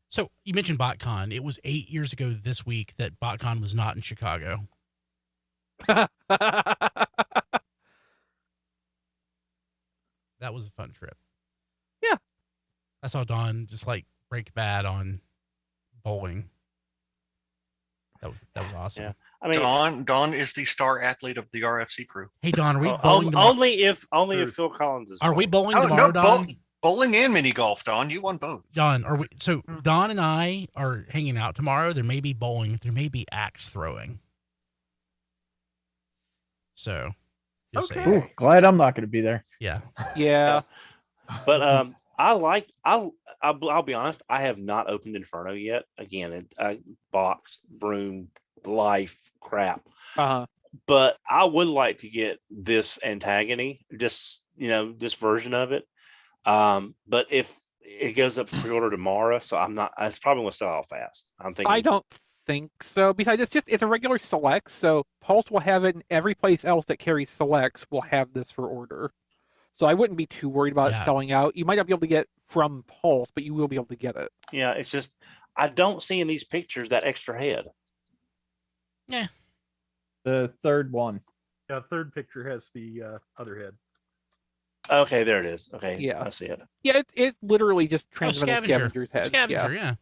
B: So
A: you mentioned BotCon. It was 8 years ago this week that BotCon was not in Chicago. That was a fun trip.
B: Yeah.
A: I saw Don just like break bad on bowling. That was awesome.
C: Yeah. I mean,
D: Don is the star athlete of the RFC crew.
A: Hey Don, are we bowling tomorrow?
C: Only if Phil Collins is.
A: Are we bowling tomorrow, Don?
D: Bowling and mini golf, Don. You won both.
A: Don, are we? So Don and I are hanging out tomorrow. There may be bowling. There may be axe throwing. So,
F: okay. Ooh, glad I'm not going to be there.
A: Yeah.
B: Yeah.
C: But I'll be honest. I have not opened Inferno yet. Again, box, broom, life, crap. But I would like to get this Antagony, just this version of it. But if it goes up for pre-order tomorrow, so I'm not. It's probably going to sell out fast. I'm thinking.
B: I don't think so. Besides, it's a regular select, so Pulse will have it, and every place else that carries selects will have this for order. So I wouldn't be too worried about it selling out. You might not be able to get from Pulse, but you will be able to get it.
C: Yeah, it's just I don't see in these pictures that extra head.
A: Yeah.
F: The third one.
E: Yeah, third picture has the other head.
C: Okay, there it is. Okay,
B: yeah,
C: I see it.
B: Yeah, it's literally just Transmetal Scavenger's head.
A: Scavenger, yeah.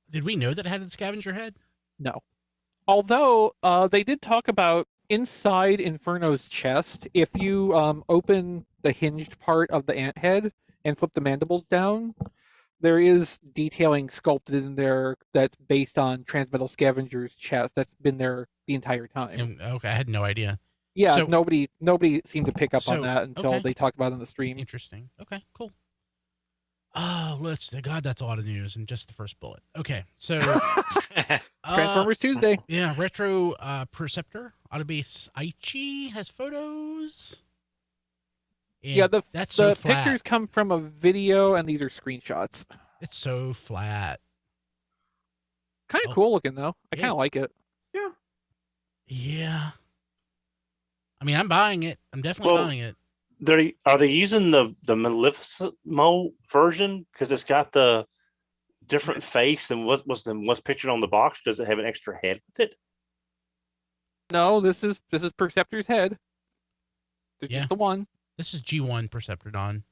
A: Did we know that it had the Scavenger head?
B: No. Although they did talk about inside Inferno's chest, if you open the hinged part of the ant head and flip the mandibles down, there is detailing sculpted in there that's based on Transmetal Scavenger's chest. That's been there the entire time.
A: Okay, I had no idea.
B: Yeah, so, nobody seemed to pick up on that until they talked about it on the stream.
A: Interesting. Okay, cool. God, that's a lot of news in just the first bullet. Okay, so
B: Transformers Tuesday.
A: Yeah, Retro Perceptor Autobase Aichi has photos. And
B: Yeah, the
A: so
B: pictures come from a video, and these are screenshots.
A: It's so flat.
B: Kind of cool looking though. I kind of like it.
E: Yeah.
A: Yeah. I mean, I'm buying it. I'm definitely buying it.
C: Are they using the Maleficimo version because it's got the different face than what's pictured on the box? Does it have an extra head with it?
B: No, this is Perceptor's head. It's just the one.
A: This is G1 Perceptor, Don.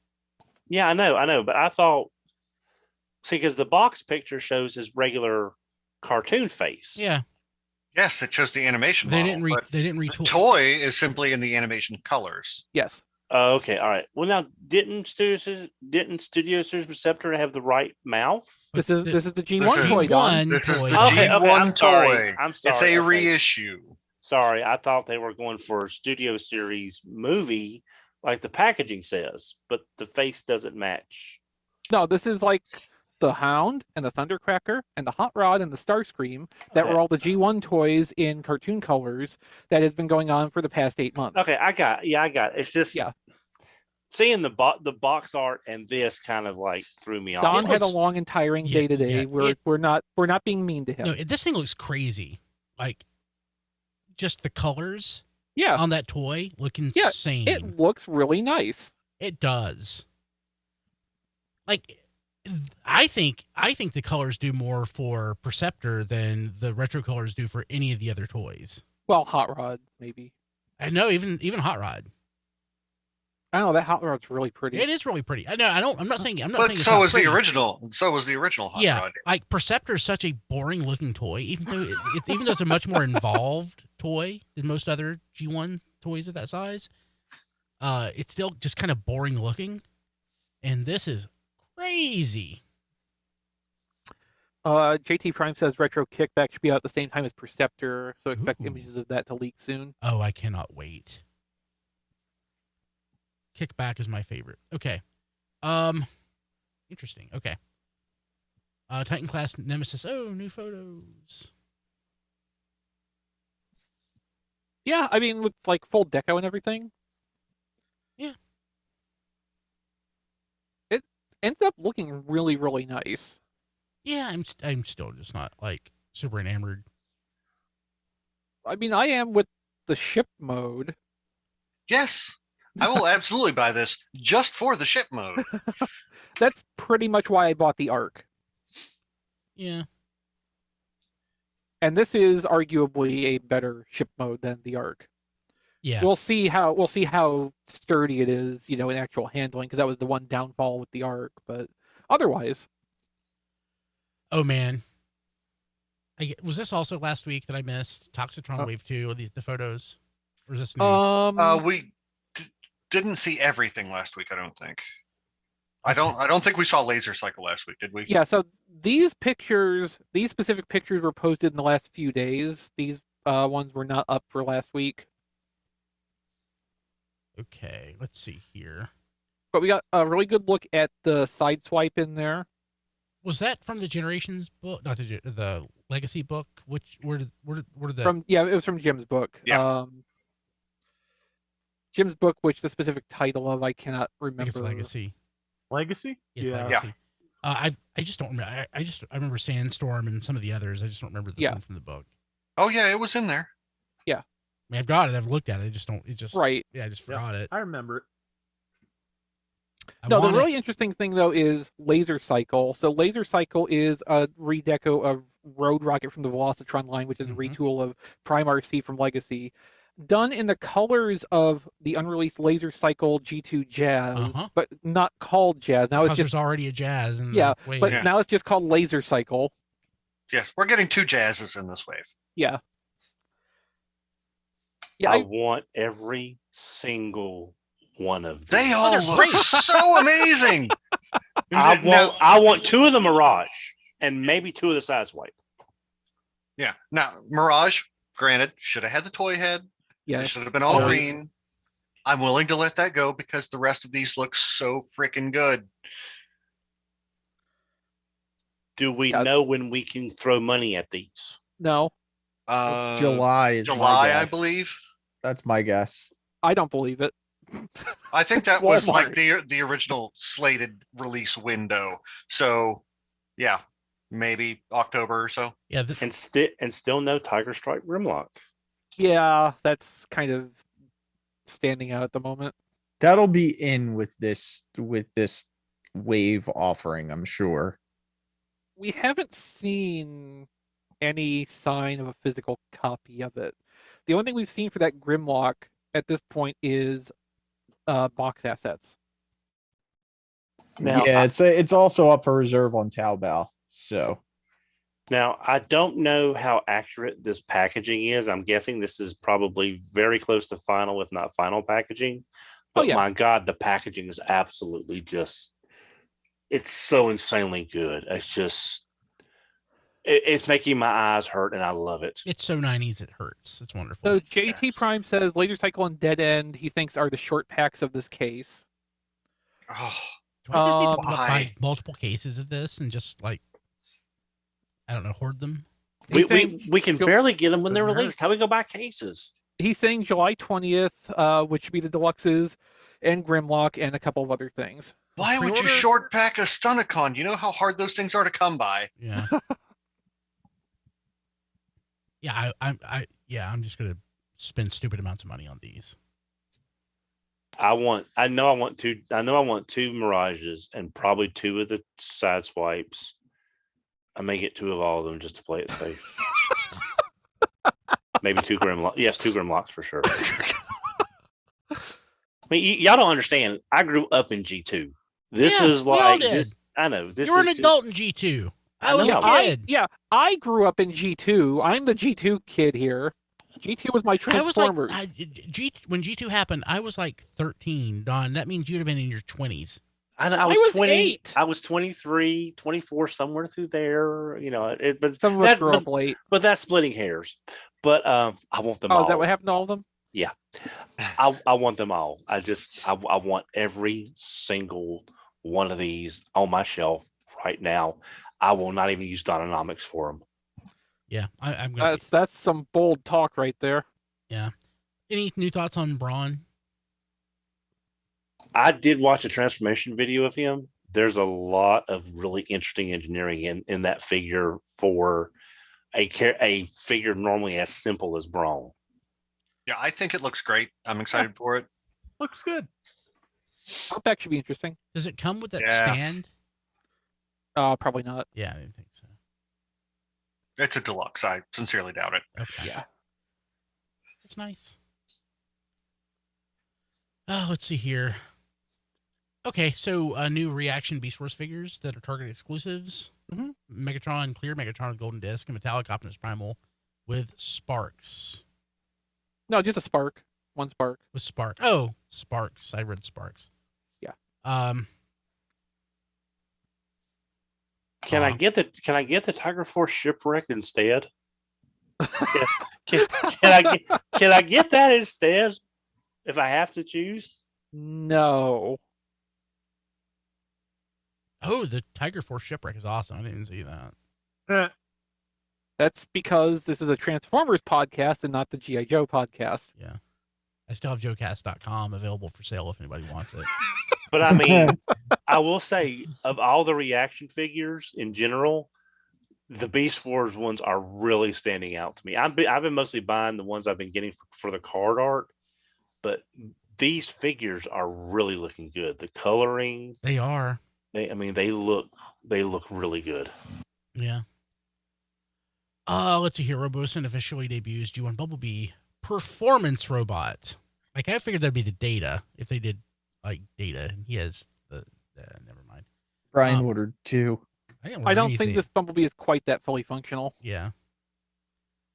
C: Yeah, I know, but I thought, because the box picture shows his regular cartoon face.
A: Yeah.
D: Yes, it shows the animation.
A: They
D: model,
A: didn't retool.
D: The toy is simply in the animation colors.
B: Yes.
C: Oh, okay, all right. Well, now didn't Studio Series Perceptor have the right mouth?
B: This is the G1 toy, Don.
D: This is the
C: Okay,
D: G1 toy.
C: I'm sorry.
D: It's a reissue.
C: Sorry, I thought they were going for a Studio Series movie, like the packaging says, but the face doesn't match.
B: No, this is like the Hound and the Thundercracker and the Hot Rod and the Starscream that were all the G1 toys in cartoon colors that has been going on for the past 8 months.
C: Okay, I got it. It's just seeing the box art and this kind of like threw me off.
B: Don had a long and tiring day today. We're not being mean to him.
A: No, this thing looks crazy. Like just the colors
B: Yeah.
A: on that toy look insane.
B: It looks really nice.
A: It does. Like, I think the colors do more for Perceptor than the retro colors do for any of the other toys.
B: Well, Hot Rod, maybe.
A: I know, even Hot Rod.
B: I know that Hot Rod's really pretty.
A: It is really pretty. I know. I'm not saying.
D: But so was the original. So was the original Hot Rod.
A: Like Perceptor is such a boring looking toy, even though it's a much more involved toy than most other G1 toys of that size. It's still just kind of boring looking, and this is crazy.
B: JT Prime says Retro Kickback should be out at the same time as Perceptor, so expect images of that to leak soon.
A: Oh, I cannot wait. Kickback is my favorite. Okay. Interesting. Okay. Titan class Nemesis. Oh, new photos.
B: Yeah, I mean with like full deco and everything.
A: Yeah.
B: It ended up looking really, really nice.
A: Yeah, I'm still just not like super enamored.
B: I mean, I am with the ship mode.
D: Yes. I will absolutely buy this just for the ship mode.
B: That's pretty much why I bought the Arc.
A: Yeah.
B: And this is arguably a better ship mode than the Arc.
A: Yeah.
B: We'll see how sturdy it is, in actual handling, because that was the one downfall with the Arc, but otherwise.
A: Oh man. Was this also last week that I missed? Toxitron Wave 2, the photos? Or is this new?
D: We didn't see everything last week, I don't think. I don't think we saw Laser Cycle last week, did we?
B: Yeah, so these specific pictures were posted in the last few days. These ones were not up for last week.
A: Okay, let's see here.
B: But we got a really good look at the side swipe in there.
A: Was that from the Generations book? Not the Legacy book? Where did the...
B: It was from Jim's book.
D: Yeah.
B: Jim's book, which the specific title of I cannot remember.
A: I think it's Legacy.
E: Legacy?
A: Yes,
E: yeah.
A: Legacy. I just don't remember. I remember Sandstorm and some of the others. I just don't remember this one from the book.
D: Oh yeah, it was in there.
B: Yeah.
A: I mean, I've got it. I've looked at it. I just don't. It's just
B: right.
A: Yeah, I just forgot it.
E: I remember it.
B: The really interesting thing though is Laser Cycle. So Laser Cycle is a redeco of Road Rocket from the Velocitron line, which is a retool of Prime RC from Legacy, done in the colors of the unreleased Laser Cycle G2 Jazz, but not called Jazz. Now
A: because there's already a Jazz.
B: Now it's just called Laser Cycle.
D: Yes, we're getting 2 Jazzes in this wave.
B: Yeah.
C: Yeah, I want every single one of them.
D: They all look so amazing.
C: I want 2 of the Mirage and maybe 2 of the Sideswipe.
D: Yeah. Now, Mirage, granted, should have had the toy head.
B: Yeah.
D: It should have been all green. I'm willing to let that go because the rest of these look so freaking good.
C: Do we know when we can throw money at these?
B: No.
F: July is
D: July,
F: my
D: I
F: guess.
D: believe.
F: That's my guess.
B: I don't believe it.
D: I think that was like
B: Walmart.
D: the original slated release window. So, yeah, maybe October or so.
A: Yeah,
C: and still no Tiger Stripe Grimlock.
B: Yeah, that's kind of standing out at the moment.
F: That'll be in with this wave offering, I'm sure.
B: We haven't seen any sign of a physical copy of it. The only thing we've seen for that Grimlock at this point is box assets.
C: Now,
F: yeah, it's also up for reserve on Taobao. So
C: now I don't know how accurate this packaging is. I'm guessing this is probably very close to final, if not final packaging. But my God, the packaging is absolutely it's so insanely good. It's just, it's making my eyes hurt, and I love it.
A: It's so 90s it hurts. It's wonderful.
B: So JT Prime says Laser Cycle and Dead End he thinks are the short packs of this case.
D: Oh,
A: do I just need to buy multiple cases of this and just like, I don't know, hoard them?
C: We can barely get them when they're released. How we go buy cases?
B: He's saying July 20th, which would be the deluxes and Grimlock and a couple of other things.
D: Why would you short pack a Stunticon? You know how hard those things are to come by.
A: Yeah. Yeah, I'm just gonna spend stupid amounts of money on these.
C: I know I want two Mirages and probably two of the side swipes. I may get two of all of them just to play it safe. Maybe two Grimlocks. Yes, two Grimlocks for sure. I mean, y'all don't understand. I grew up in G2. This is like this. I know. This
A: You're an adult in G2. I was a kid.
B: I grew up in G2. I'm the G2 kid here. G2 was my Transformers.
A: When G2 happened, I was like 13, Don. That means you'd have been in your 20s.
C: I was 20.
B: 8.
C: I was 23, 24, somewhere through there. You know, but
B: some of us grew up late.
C: But that's splitting hairs. But I want them all.
B: Oh, is that what happened to all of them?
C: Yeah. I want them all. I want every single one of these on my shelf right now. I will not even use Dynamics for them.
A: Yeah, I'm gonna.
B: That's some bold talk right there.
A: Yeah. Any new thoughts on Braun?
C: I did watch a transformation video of him. There's a lot of really interesting engineering in that figure for a figure normally as simple as Braun.
D: Yeah, I think it looks great. I'm excited for it.
E: Looks good.
B: That should be interesting.
A: Does it come with that stand?
B: Probably not.
A: Yeah, I didn't think so.
D: It's a deluxe. I sincerely doubt it.
A: Okay.
B: Yeah.
A: It's nice. Oh, let's see here. Okay, so new Reaction Beast Wars figures that are Target exclusives.
B: Mm-hmm.
A: Megatron Clear, Megatron with Golden Disc, and Metallic Optimus Primal with Sparks.
B: No, just a Spark. One Spark.
A: With Spark. Oh, Sparks. I read Sparks.
B: Yeah.
C: Can I get the Tiger Force Shipwreck instead? Can I get that instead if I have to choose?
B: No.
A: Oh, the Tiger Force Shipwreck is awesome. I didn't see that.
B: That's because this is a Transformers podcast and not the G.I. Joe podcast.
A: Yeah. I still have joecast.com available for sale if anybody wants it.
C: But I mean, I will say, of all the Reaction figures in general, the Beast Wars ones are really standing out to me. I've been mostly buying the ones I've been getting for the card art, but these figures are really looking good. The coloring,
A: they are.
C: They look really good.
A: Yeah. Let's see here. Robosin officially debuts G1 Bumblebee Performance Robot. Like, I figured that'd be the Data if they did like Data. He has the never mind.
F: Brian ordered 2.
B: I don't think this Bumblebee is quite that fully functional.
A: Yeah.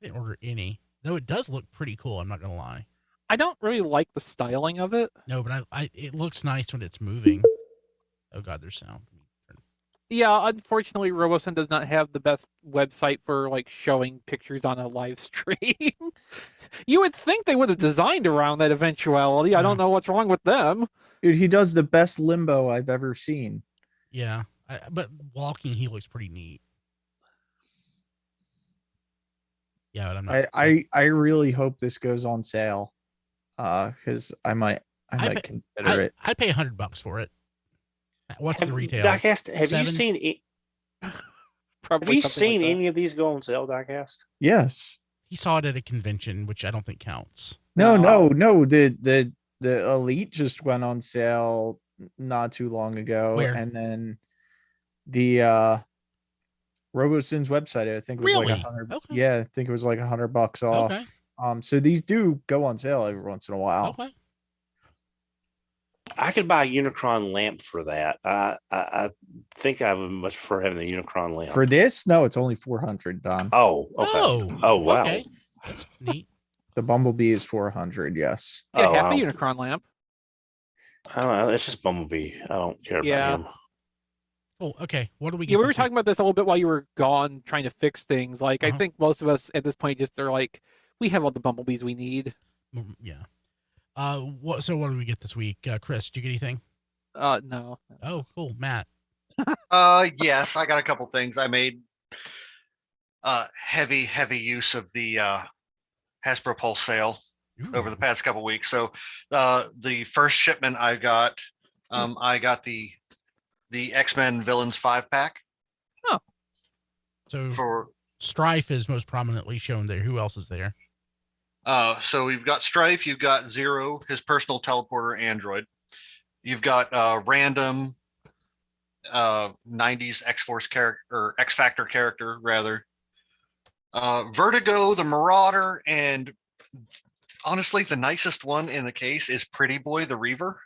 A: I didn't order any. Though it does look pretty cool, I'm not gonna lie.
B: I don't really like the styling of it.
A: No, but it looks nice when it's moving. Oh god, there's sound.
B: Yeah, unfortunately, Robosen does not have the best website for like showing pictures on a live stream. You would think they would have designed around that eventuality. I don't know what's wrong with them.
F: Dude, he does the best limbo I've ever seen.
A: Yeah, but walking, he looks pretty neat. Yeah, but I'm not.
F: I really hope this goes on sale. Because I might consider it.
A: I'd pay $100 for it. What's the retail?
C: Diecast, have you seen any of these go on sale, Diecast?
F: Yes.
A: He saw it at a convention, which I don't think counts.
F: No. The Elite just went on sale not too long ago.
A: Where?
F: And then the RoboSyn's website, I think it was
A: Really?
F: like $100.
A: Okay.
F: Yeah, I think it was like $100 off.
A: Okay.
F: So these do go on sale every once in a while.
A: Okay.
C: I could buy a Unicron lamp for that. I think I would much prefer having the Unicron lamp.
F: For this, no, it's only 400, Don.
C: Oh, okay. Oh, wow.
A: Okay. That's neat.
F: The Bumblebee is 400, yes.
B: Yeah, half a Unicron lamp.
C: I don't know. It's just Bumblebee. I don't care about him.
A: Oh, okay. What do we get?
B: Yeah, we were talking about this a little bit while you were gone trying to fix things. Like, I think most of us at this point just are like, we have all the Bumblebees we need.
A: Yeah. What do we get this week? Chris, did you get anything?
B: No.
A: Oh, cool. Matt.
D: Yes, I got a couple things. I made heavy use of the Hasbro Pulse sale over the past couple weeks. So the first shipment I got the X-Men Villains 5-pack.
B: Oh.
A: So
D: for
A: Strife is most prominently shown there. Who else is there?
D: So we've got Strife, you've got Zero, his personal teleporter android. You've got random 90s X-Force character, or X-Factor character, rather. Vertigo, the Marauder, and honestly, the nicest one in the case is Pretty Boy, the Reaver.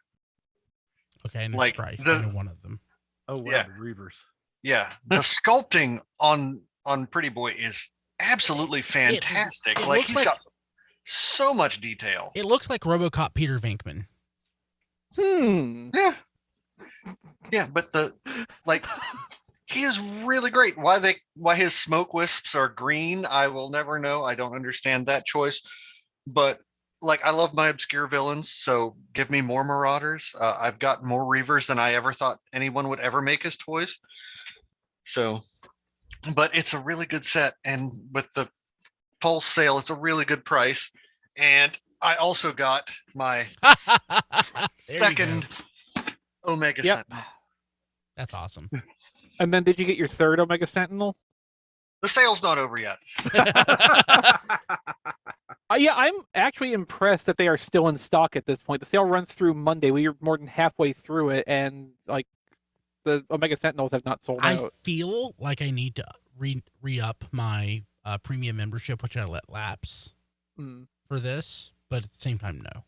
A: Okay, and
D: like
A: Strife, I know one of them.
E: Oh, wow,
D: yeah.
E: the Reavers.
D: Yeah, the sculpting on Pretty Boy is absolutely fantastic.
A: It
D: like
A: looks
D: he's got so much detail.
A: It looks like RoboCop Peter Venkman.
D: Yeah, but he is really great. Why his smoke wisps are green, I will never know. I don't understand that choice. But like, I love my obscure villains, so give me more Marauders. I've got more Reavers than I ever thought anyone would ever make as toys. So, but it's a really good set, and with the Pulse sale, it's a really good price. And I also got my second Omega Sentinel.
A: That's awesome.
B: And then did you get your third Omega Sentinel?
D: The sale's not over yet.
B: Yeah, I'm actually impressed that they are still in stock at this point. The sale runs through Monday. We are more than halfway through it, and like the Omega Sentinels have not sold out.
A: I feel like I need to re-up my premium membership, which I let lapse for this, but at the same time, no.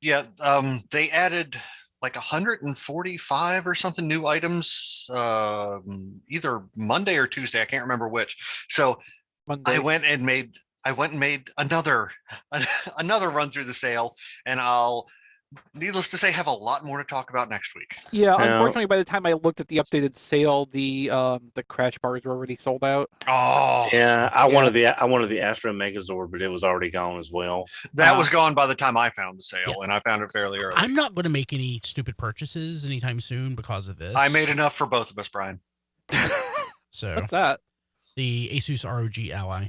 D: Yeah, they added like 145 or something new items either Monday or Tuesday. I can't remember which. So Monday. I went and made another run through the sale, and I'll, needless to say, have a lot more to talk about next week.
B: Yeah, unfortunately, by the time I looked at the updated sale, the crash bars were already sold out.
D: Oh,
C: yeah, I wanted the Astro Megazord, but it was already gone as well.
D: That was gone by the time I found the sale, and I found it fairly early.
A: I'm not going to make any stupid purchases anytime soon because of this.
D: I made enough for both of us, Brian.
A: So
B: what's that?
A: The Asus ROG Ally.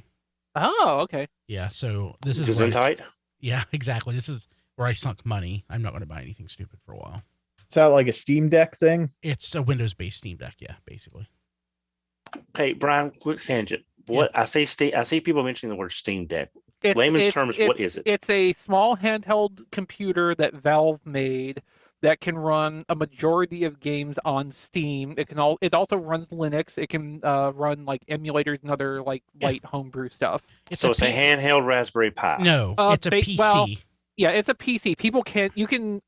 B: Oh, okay.
A: Yeah, so this is
C: tight.
A: Yeah, exactly. This is where I sunk money. I'm not going to buy anything stupid for a while.
F: Is that like a Steam Deck thing?
A: It's a Windows-based Steam Deck, yeah, basically.
C: Hey, Brian, quick tangent. What I see people mentioning the word Steam Deck. Layman's terms, what is it?
B: It's a small handheld computer that Valve made that can run a majority of games on Steam. It also runs Linux. It can run like emulators and other like light homebrew stuff.
C: It's a handheld Raspberry Pi.
A: No, it's a PC.
B: Well, yeah, it's a PC. You can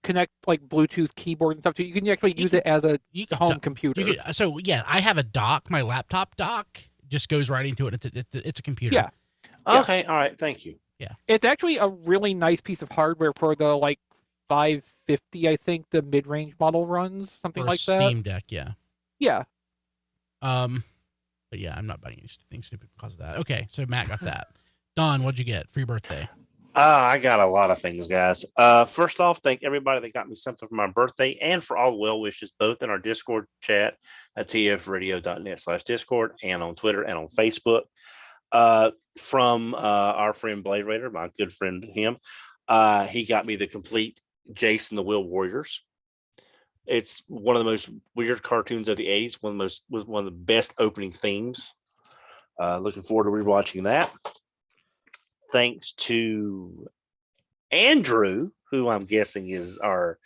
B: connect like Bluetooth keyboard and stuff. So you can actually use it as a home computer.
A: So yeah, I have a dock. My laptop dock just goes right into it. It's a computer.
B: Yeah.
C: Okay. All right. Thank you.
A: Yeah.
B: It's actually a really nice piece of hardware for the like 550. I think the mid-range model runs something like that.
A: Steam Deck. Yeah.
B: Yeah.
A: But yeah, I'm not buying anything stupid because of that. Okay, so Matt got that. Don, what'd you get for your birthday?
C: I got a lot of things, guys. First off, thank everybody that got me something for my birthday and for all the well wishes, both in our Discord chat at tfradio.net/Discord and on Twitter and on Facebook. From our friend Blade Raider, my good friend him. He got me the complete Jason the Wheel Warriors. It's one of the most weird cartoons of the 80s, one of the best opening themes. Looking forward to rewatching that. Thanks to Andrew, who I'm guessing is our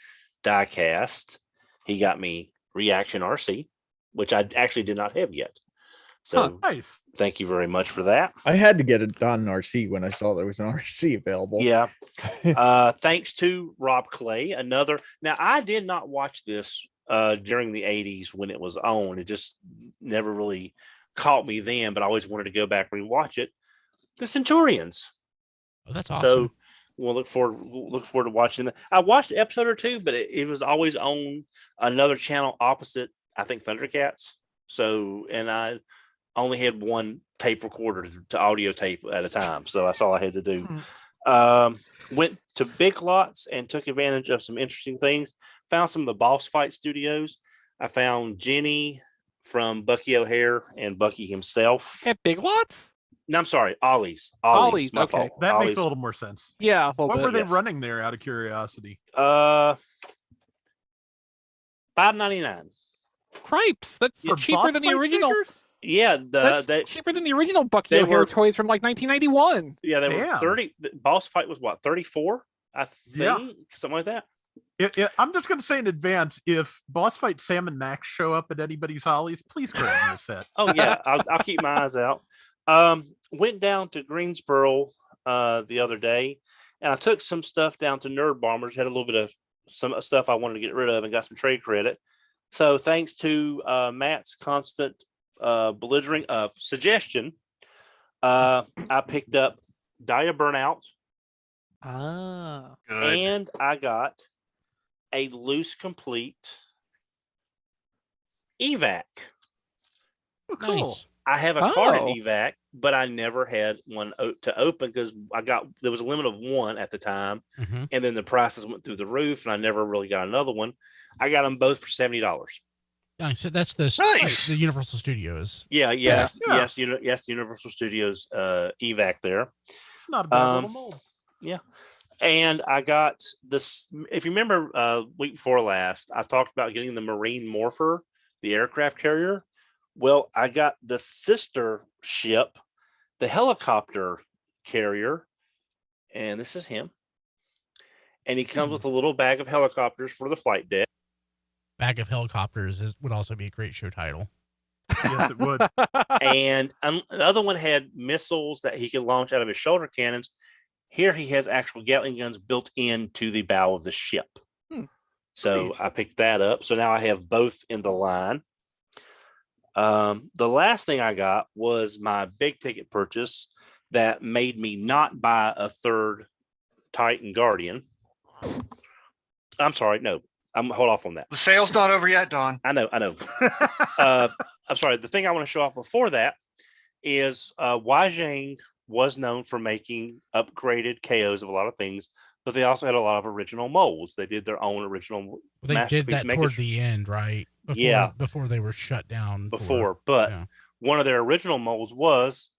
C: diecast. He got me Reaction RC, which I actually did not have yet. So
E: nice.
C: Thank you very much for that.
F: I had to get it done RC when I saw there was an RC available.
C: Yeah. Thanks to Rob Clay, another. Now, I did not watch this during the 80s when it was on. It just never really caught me then, but I always wanted to go back and rewatch it. The Centurions.
A: Oh, that's awesome.
C: So we'll look forward to watching that. I watched an episode or two, but it was always on another channel opposite, I think, Thundercats. So, and I only had one tape recorder to audio tape at a time. So that's all I had to do. Went to Big Lots and took advantage of some interesting things. Found some of the Boss Fight studios. I found Jenny from Bucky O'Hare and Bucky himself.
B: At Big Lots?
C: No, I'm sorry. Ollie's.
B: Okay.
C: Fault.
E: That
C: Ollie's.
E: makes a little more sense.
B: Yeah.
E: What were they
C: yes.
E: running there out of curiosity?
C: $5.99.
B: Cripes. That's
E: For
B: cheaper
E: Boss
B: than the
E: Fight
B: original.
E: figures?
C: Yeah,
B: cheaper than the original Bucky
C: they
B: O'Hare
C: were-
B: toys from like 1991.
C: Yeah, they were
E: Damn.
C: 30. The Boss Fight was what, 34? I think,
E: Yeah.
C: something like that.
E: I'm just going to say in advance, if Boss Fight Sam and Max show up at anybody's Ollie's, please grab me a set.
C: Oh yeah, I'll keep my eyes out. Went down to Greensboro the other day, and I took some stuff down to Nerd Bombers. Had a little bit of some stuff I wanted to get rid of, and got some trade credit. So thanks to Matt's constant belligerent suggestion, I picked up Dia Burnout,
B: Ah.
D: Good.
C: and I got a loose complete evac.
E: Oh, cool.
A: Nice.
C: I have a card in
B: Oh.
C: evac, but I never had one to open because there was a limit of one at the time,
A: Mhm.
C: and then the prices went through the roof, and I never really got another one. I got them both for $70.
A: Nice. So that's the
D: Nice.
A: Universal Studios.
C: Yeah,
E: Yeah.
C: yes, the Universal Studios evac there.
E: It's not a bad little mold.
C: And I got this. If you remember, week before last, I talked about getting the Marine Morpher, the aircraft carrier. Well, I got the sister ship, the helicopter carrier, and this is him. And he comes with a little bag of helicopters for the flight deck.
A: Bag of Helicopters would also be a great show title.
E: Yes, it would.
C: And another one had missiles that he could launch out of his shoulder cannons. Here he has actual Gatling guns built into the bow of the ship. So I picked that up. So now I have both in the line. The last thing I got was my big ticket purchase that made me not buy a third Titan Guardian. I'm sorry, no. I'm hold off on that.
D: The sale's not over yet, Don.
C: I know. I'm sorry. The thing I want to show off before that is Wajang was known for making upgraded KOs of a lot of things, but they also had a lot of original molds. They did their own original.
A: They did that toward the end, right? Before they were shut down.
C: One of their original molds was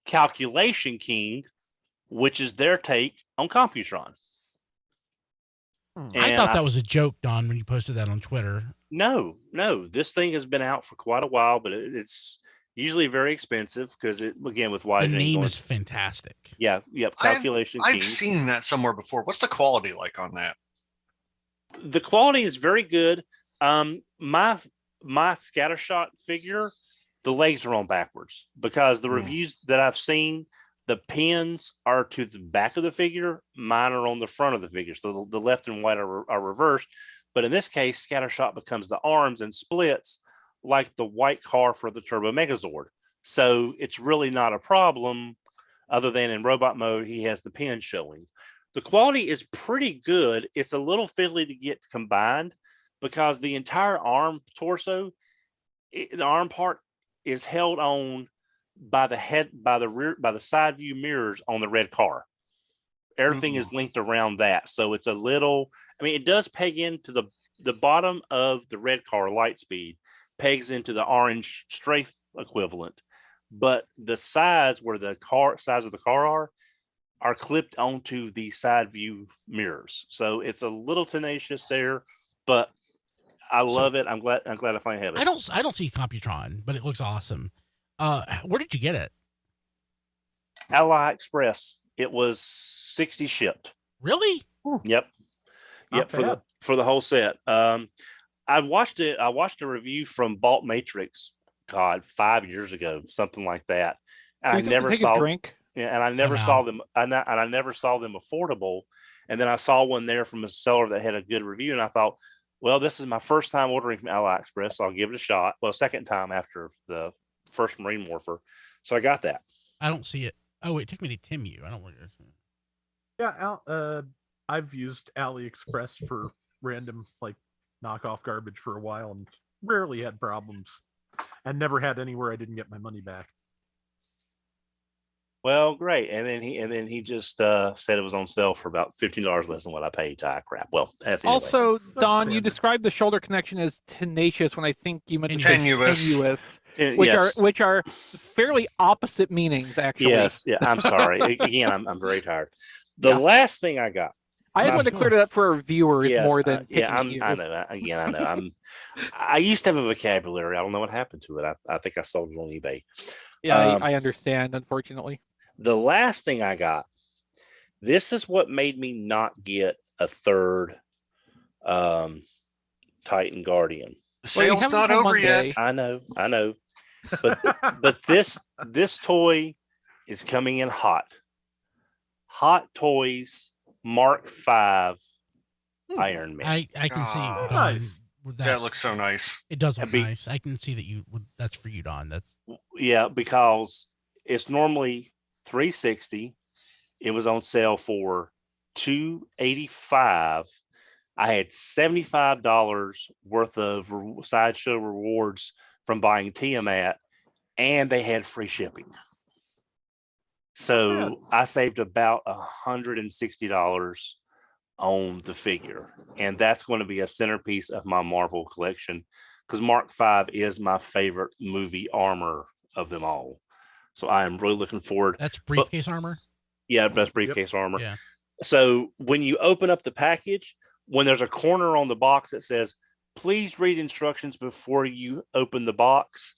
C: Calculation King, which is their take on Computron.
A: I thought that was a joke, Don, when you posted that on Twitter.
C: No. This thing has been out for quite a while, but it's usually very expensive because with Wajang.
A: The name is fantastic.
C: Yeah, Calculation King.
D: I've seen that somewhere before. What's the quality like on that?
C: The quality is very good. My Scattershot figure, the legs are on backwards because the reviews that I've seen, the pins are to the back of the figure. Mine are on the front of the figure. So the left and white are reversed. But in this case, Scattershot becomes the arms and splits like the white car for the Turbo Megazord. So it's really not a problem other than in robot mode, he has the pin showing. The quality is pretty good. It's a little fiddly to get combined because the entire arm torso, the arm part is held on by the head, by the side view mirrors on the red car. Everything is linked around that. So it's a little, it does peg into the bottom of the red car light speed, pegs into the orange strafe equivalent, but the sides where the sides of the car are clipped onto the side view mirrors. So it's a little tenacious there, but I love it. I'm glad I finally have it.
A: I don't see Computron, but it looks awesome. Where did you get it?
C: Ally Express. It was 60 shipped.
A: Really?
C: Yep.
E: Not bad.
C: for the whole set. I watched a review from Balt Matrix, 5 years ago, something like that. And I never saw
B: a drink.
C: Yeah, and I never saw them, and I never saw them affordable. And then I saw one there from a seller that had a good review, and I thought, well, this is my first time ordering from Ally Express, so I'll give it a shot. Well, second time after the first Marine Morpher, so I got that.
A: I don't see it. Oh, it took me to Timu. I don't want to.
E: Yeah, I've used AliExpress for random like knockoff garbage for a while, and rarely had problems, and never had anywhere I didn't get my money back.
C: Well, great. And then he just said it was on sale for about $15 less than what I paid. Crap. Well,
B: also, Don, you described the shoulder connection as tenacious when I think you meant tenuous, which are fairly opposite meanings, actually.
C: Yes. Yeah. I'm sorry. Again, I'm very tired. The last thing I got.
B: I just wanted to clear it up for our viewers more than
C: I know. Again, I know. I used to have a vocabulary. I don't know what happened to it. I think I sold it on eBay.
B: Yeah, I understand. Unfortunately.
C: The last thing I got, this is what made me not get a third Titan Guardian.
D: The sale's not over yet.
C: I know. But this toy is coming in hot. Hot Toys Mark V Iron Man.
A: I can see
E: nice.
D: That looks so nice.
A: It does look nice. I can see that that's for you, Don.
C: Because it's normally $360. It was on sale for $285. I had $75 worth of sideshow rewards from buying Tiamat, and they had free shipping. So I saved about $160 on the figure, and that's going to be a centerpiece of my Marvel collection because Mark V is my favorite movie armor of them all. So I am really looking forward.
A: That's briefcase armor?
C: Yeah, that's briefcase armor.
A: Yeah.
C: So when you open up the package, when there's a corner on the box that says, please read instructions before you open the box,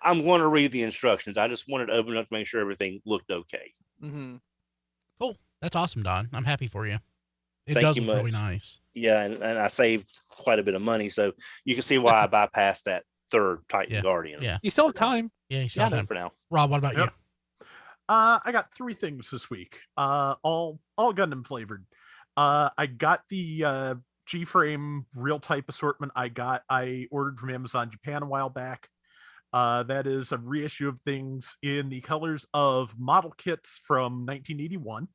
C: I'm going to read the instructions. I just wanted to open it up to make sure everything looked okay.
B: Mm-hmm.
A: Cool. That's awesome, Don. I'm happy for you. It
C: Thank
A: does
C: you
A: look really
C: much.
A: nice.
C: Yeah, and I saved quite a bit of money, so you can see why I bypassed that third Titan Guardian.
A: Yeah.
B: You still have time.
A: Yeah, you still have time
C: for now.
A: Rob, what about you?
E: I got 3 things this week. All Gundam flavored. I got the G-frame real type assortment I ordered from Amazon Japan a while back. That is a reissue of things in the colors of model kits from 1981.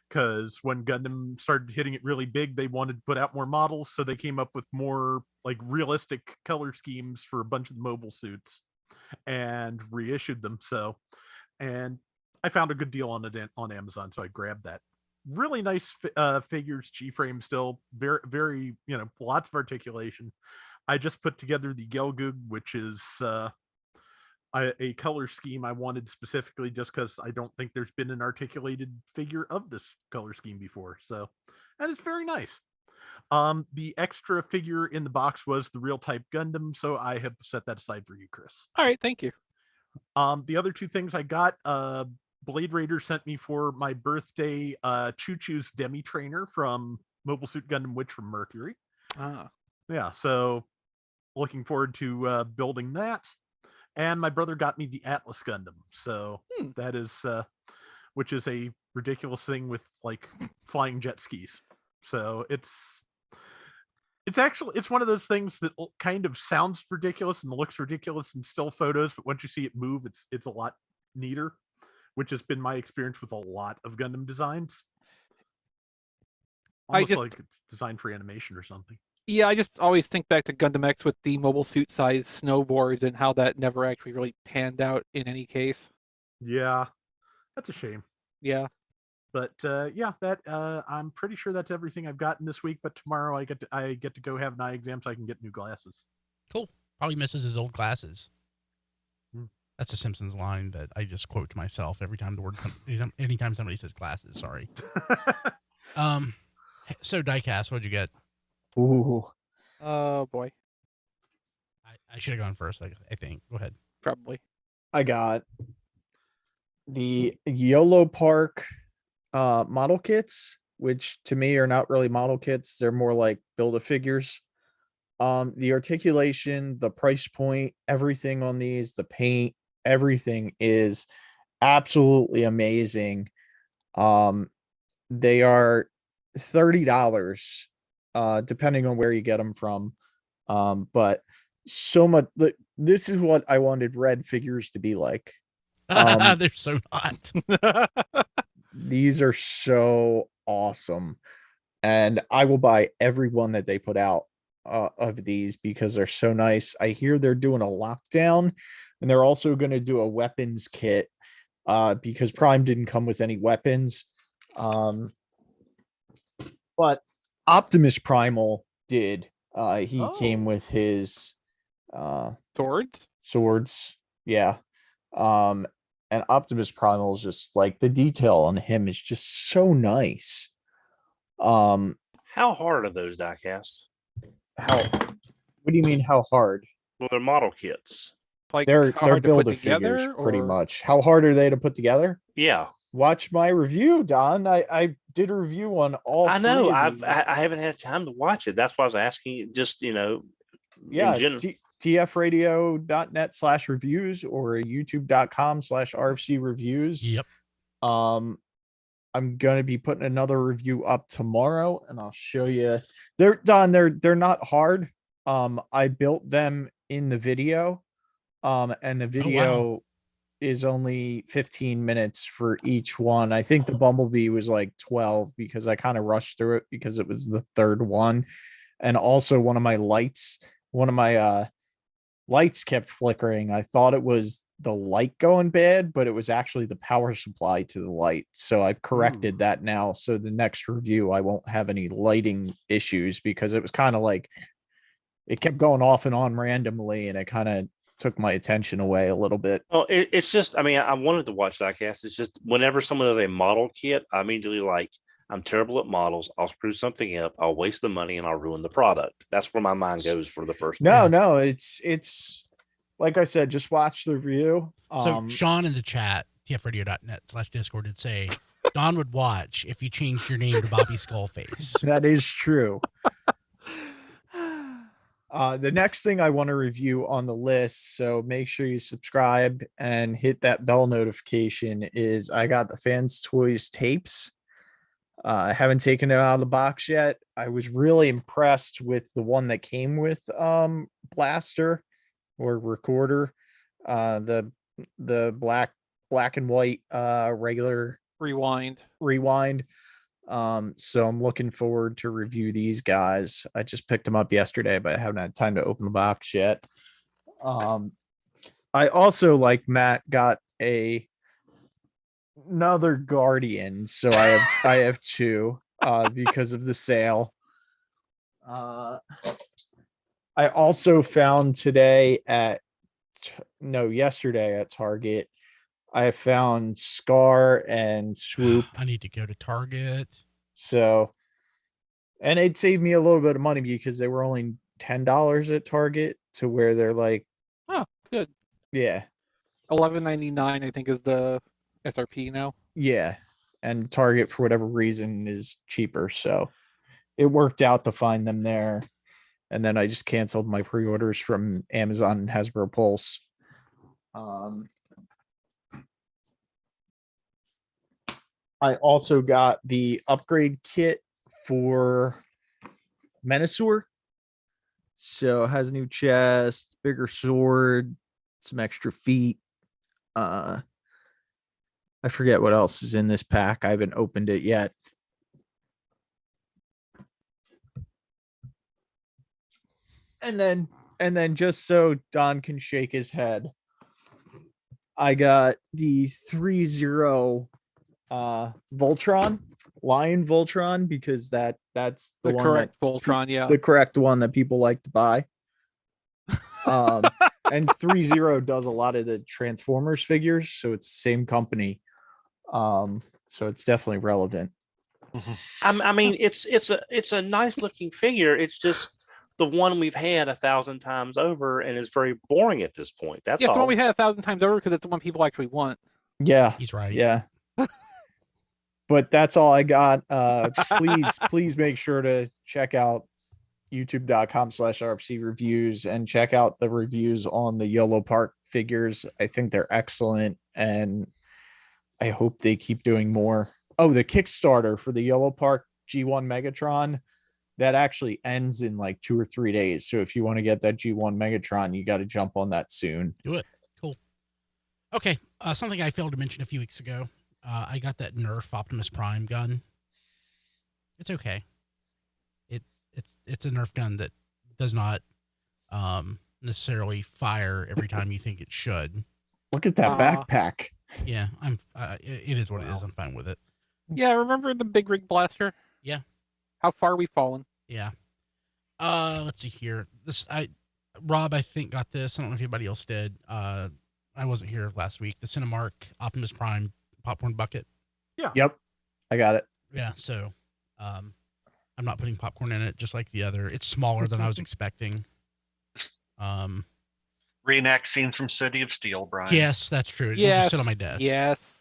E: Because when Gundam started hitting it really big, they wanted to put out more models, so they came up with more like realistic color schemes for a bunch of the mobile suits and reissued them. And I found a good deal on it on Amazon, so I grabbed that. Really nice figures, G-frame still, very, very, lots of articulation. I just put together the Gelgug, which is a color scheme I wanted specifically just because I don't think there's been an articulated figure of this color scheme before. So, and it's very nice. The extra figure in the box was the real type Gundam, so I have set that aside for you, Chris.
B: All right, thank you.
E: The other 2 things I got, Blade Raider sent me for my birthday Choo Choo's Demi Trainer from Mobile Suit Gundam Witch from Mercury. Yeah, so looking forward to building that. And my brother got me the Atlas Gundam. So that is, which is a ridiculous thing with like flying jet skis. So it's one of those things that kind of sounds ridiculous and looks ridiculous in still photos, but once you see it move, it's a lot neater, which has been my experience with a lot of Gundam designs. Almost like it's designed for animation or something.
B: Yeah, I just always think back to Gundam X with the mobile suit size snowboards and how that never actually really panned out in any case.
E: Yeah, that's a shame.
B: Yeah.
E: But that I'm pretty sure that's everything I've gotten this week. But tomorrow I get to go have an eye exam so I can get new glasses.
A: Cool. Probably misses his old glasses. That's a Simpsons line that I just quote to myself every time anytime somebody says glasses. Sorry. So diecast, what'd you get?
F: Ooh.
B: Oh boy.
A: I should have gone first. I think. Go ahead.
B: Probably.
F: I got the YOLO Park model kits, which to me are not really model kits. They're more like Build-A-Figures. The articulation, the price point, everything on these, the paint, everything is absolutely amazing. They are $30, depending on where you get them from. But so much, this is what I wanted red figures to be like.
A: They're so not.
F: These are so awesome, and I will buy every one that they put out of these because they're so nice. I hear they're doing a lockdown, and they're also going to do a weapons kit because Prime didn't come with any weapons. But Optimus Primal did. He came with his swords. Yeah. And Optimus Primal is just like, the detail on him is just so nice.
C: How hard are those diecasts?
F: What do you mean how hard?
C: Well, they're model kits.
B: Like
F: they're
B: hard to put
F: Build-A-Figures
B: together,
F: pretty
B: or-
F: much. How hard are they to put together?
C: Yeah.
F: Watch my review, Don. I did a review on all
C: I know.
F: three of these.
C: I haven't had time to watch it. That's why I was asking. Just
F: Yeah,
C: in
F: tfradio.net/reviews or youtube.com/RFC reviews.
A: Yep.
F: I'm gonna be putting another review up tomorrow, and I'll show you. They're done. They're not hard. I built them in the video. And the video is only 15 minutes for each one. I think the Bumblebee was like 12 because I kind of rushed through it because it was the third one. And also one of my lights kept flickering. I thought it was the light going bad, but it was actually the power supply to the light. So I've corrected that now. So the next review, I won't have any lighting issues because it was kind of like, it kept going off and on randomly, and it kind of took my attention away a little bit.
C: Well, it's just, I mean, I wanted to watch diecast. It's just whenever someone does a model kit, I immediately like, I'm terrible at models. I'll screw something up. I'll waste the money and I'll ruin the product. That's where my mind goes for the first.
F: No, it's like I said, just watch the review.
A: So Sean in the chat, tfradio.net/Discord, did say Don would watch if you changed your name to Bobby Skullface.
F: That is true. The next thing I want to review on the list, so make sure you subscribe and hit that bell notification, is I got the Fans Toys tapes. I haven't taken it out of the box yet. I was really impressed with the one that came with blaster or recorder, the black and white regular
B: rewind.
F: So I'm looking forward to review these guys. I just picked them up yesterday, but I haven't had time to open the box yet. I also, like Matt, got another Guardian, so I have two because of the sale. I also found yesterday at Target, I found Scar and Swoop.
A: I need to go to Target.
F: So, and it saved me a little bit of money because they were only $10 at Target, to where they're like,
B: oh, good.
F: Yeah.
B: $11.99, I think, is the SRP now.
F: Yeah. And Target, for whatever reason, is cheaper. So it worked out to find them there. And then I just canceled my pre-orders from Amazon and Hasbro Pulse. I also got the upgrade kit for Menasor. So it has a new chest, bigger sword, some extra feet. I forget what else is in this pack. I haven't opened it yet. And then just so Don can shake his head, I got the 3-0 Voltron, Lion Voltron, because that's the one
B: correct Voltron, yeah.
F: The correct one that people like to buy. And And 3.0 does a lot of the Transformers figures, so it's the same company. So it's definitely relevant.
C: I mean, it's a nice looking figure. It's just the one we've had 1,000 times over, and is very boring at this point. That's
B: It's
C: all.
B: the one we had 1,000 times over because it's the one people actually want.
F: Yeah,
A: He's right.
F: Yeah. But that's all I got. Please make sure to check out youtube.com/RFC reviews and check out the reviews on the Yellow Park figures. I think they're excellent, and I hope they keep doing more. Oh, the Kickstarter for the Yellow Park G1 Megatron, that actually ends in like 2 or 3 days. So if you want to get that G1 Megatron, you got to jump on that soon.
A: Do it. Cool. Okay. Something I failed to mention a few weeks ago. I got that Nerf Optimus Prime gun. It's okay. It's a Nerf gun that does not necessarily fire every time you think it should.
F: Look at that backpack.
A: Yeah, it is what it is. I'm fine with it.
B: Yeah, remember the big rig blaster?
A: Yeah.
B: How far we've fallen.
A: Yeah. Let's see here. Rob, I think, got this. I don't know if anybody else did. I wasn't here last week. The Cinemark Optimus Prime popcorn bucket.
E: Yeah.
F: Yep. I got it.
A: Yeah, so I'm not putting popcorn in it, just like the other. It's smaller than I was expecting.
D: Reenact scene from City of Steel, Brian.
A: Yes, that's true. It'll
B: Yes.
A: just sit on my desk.
B: Yes.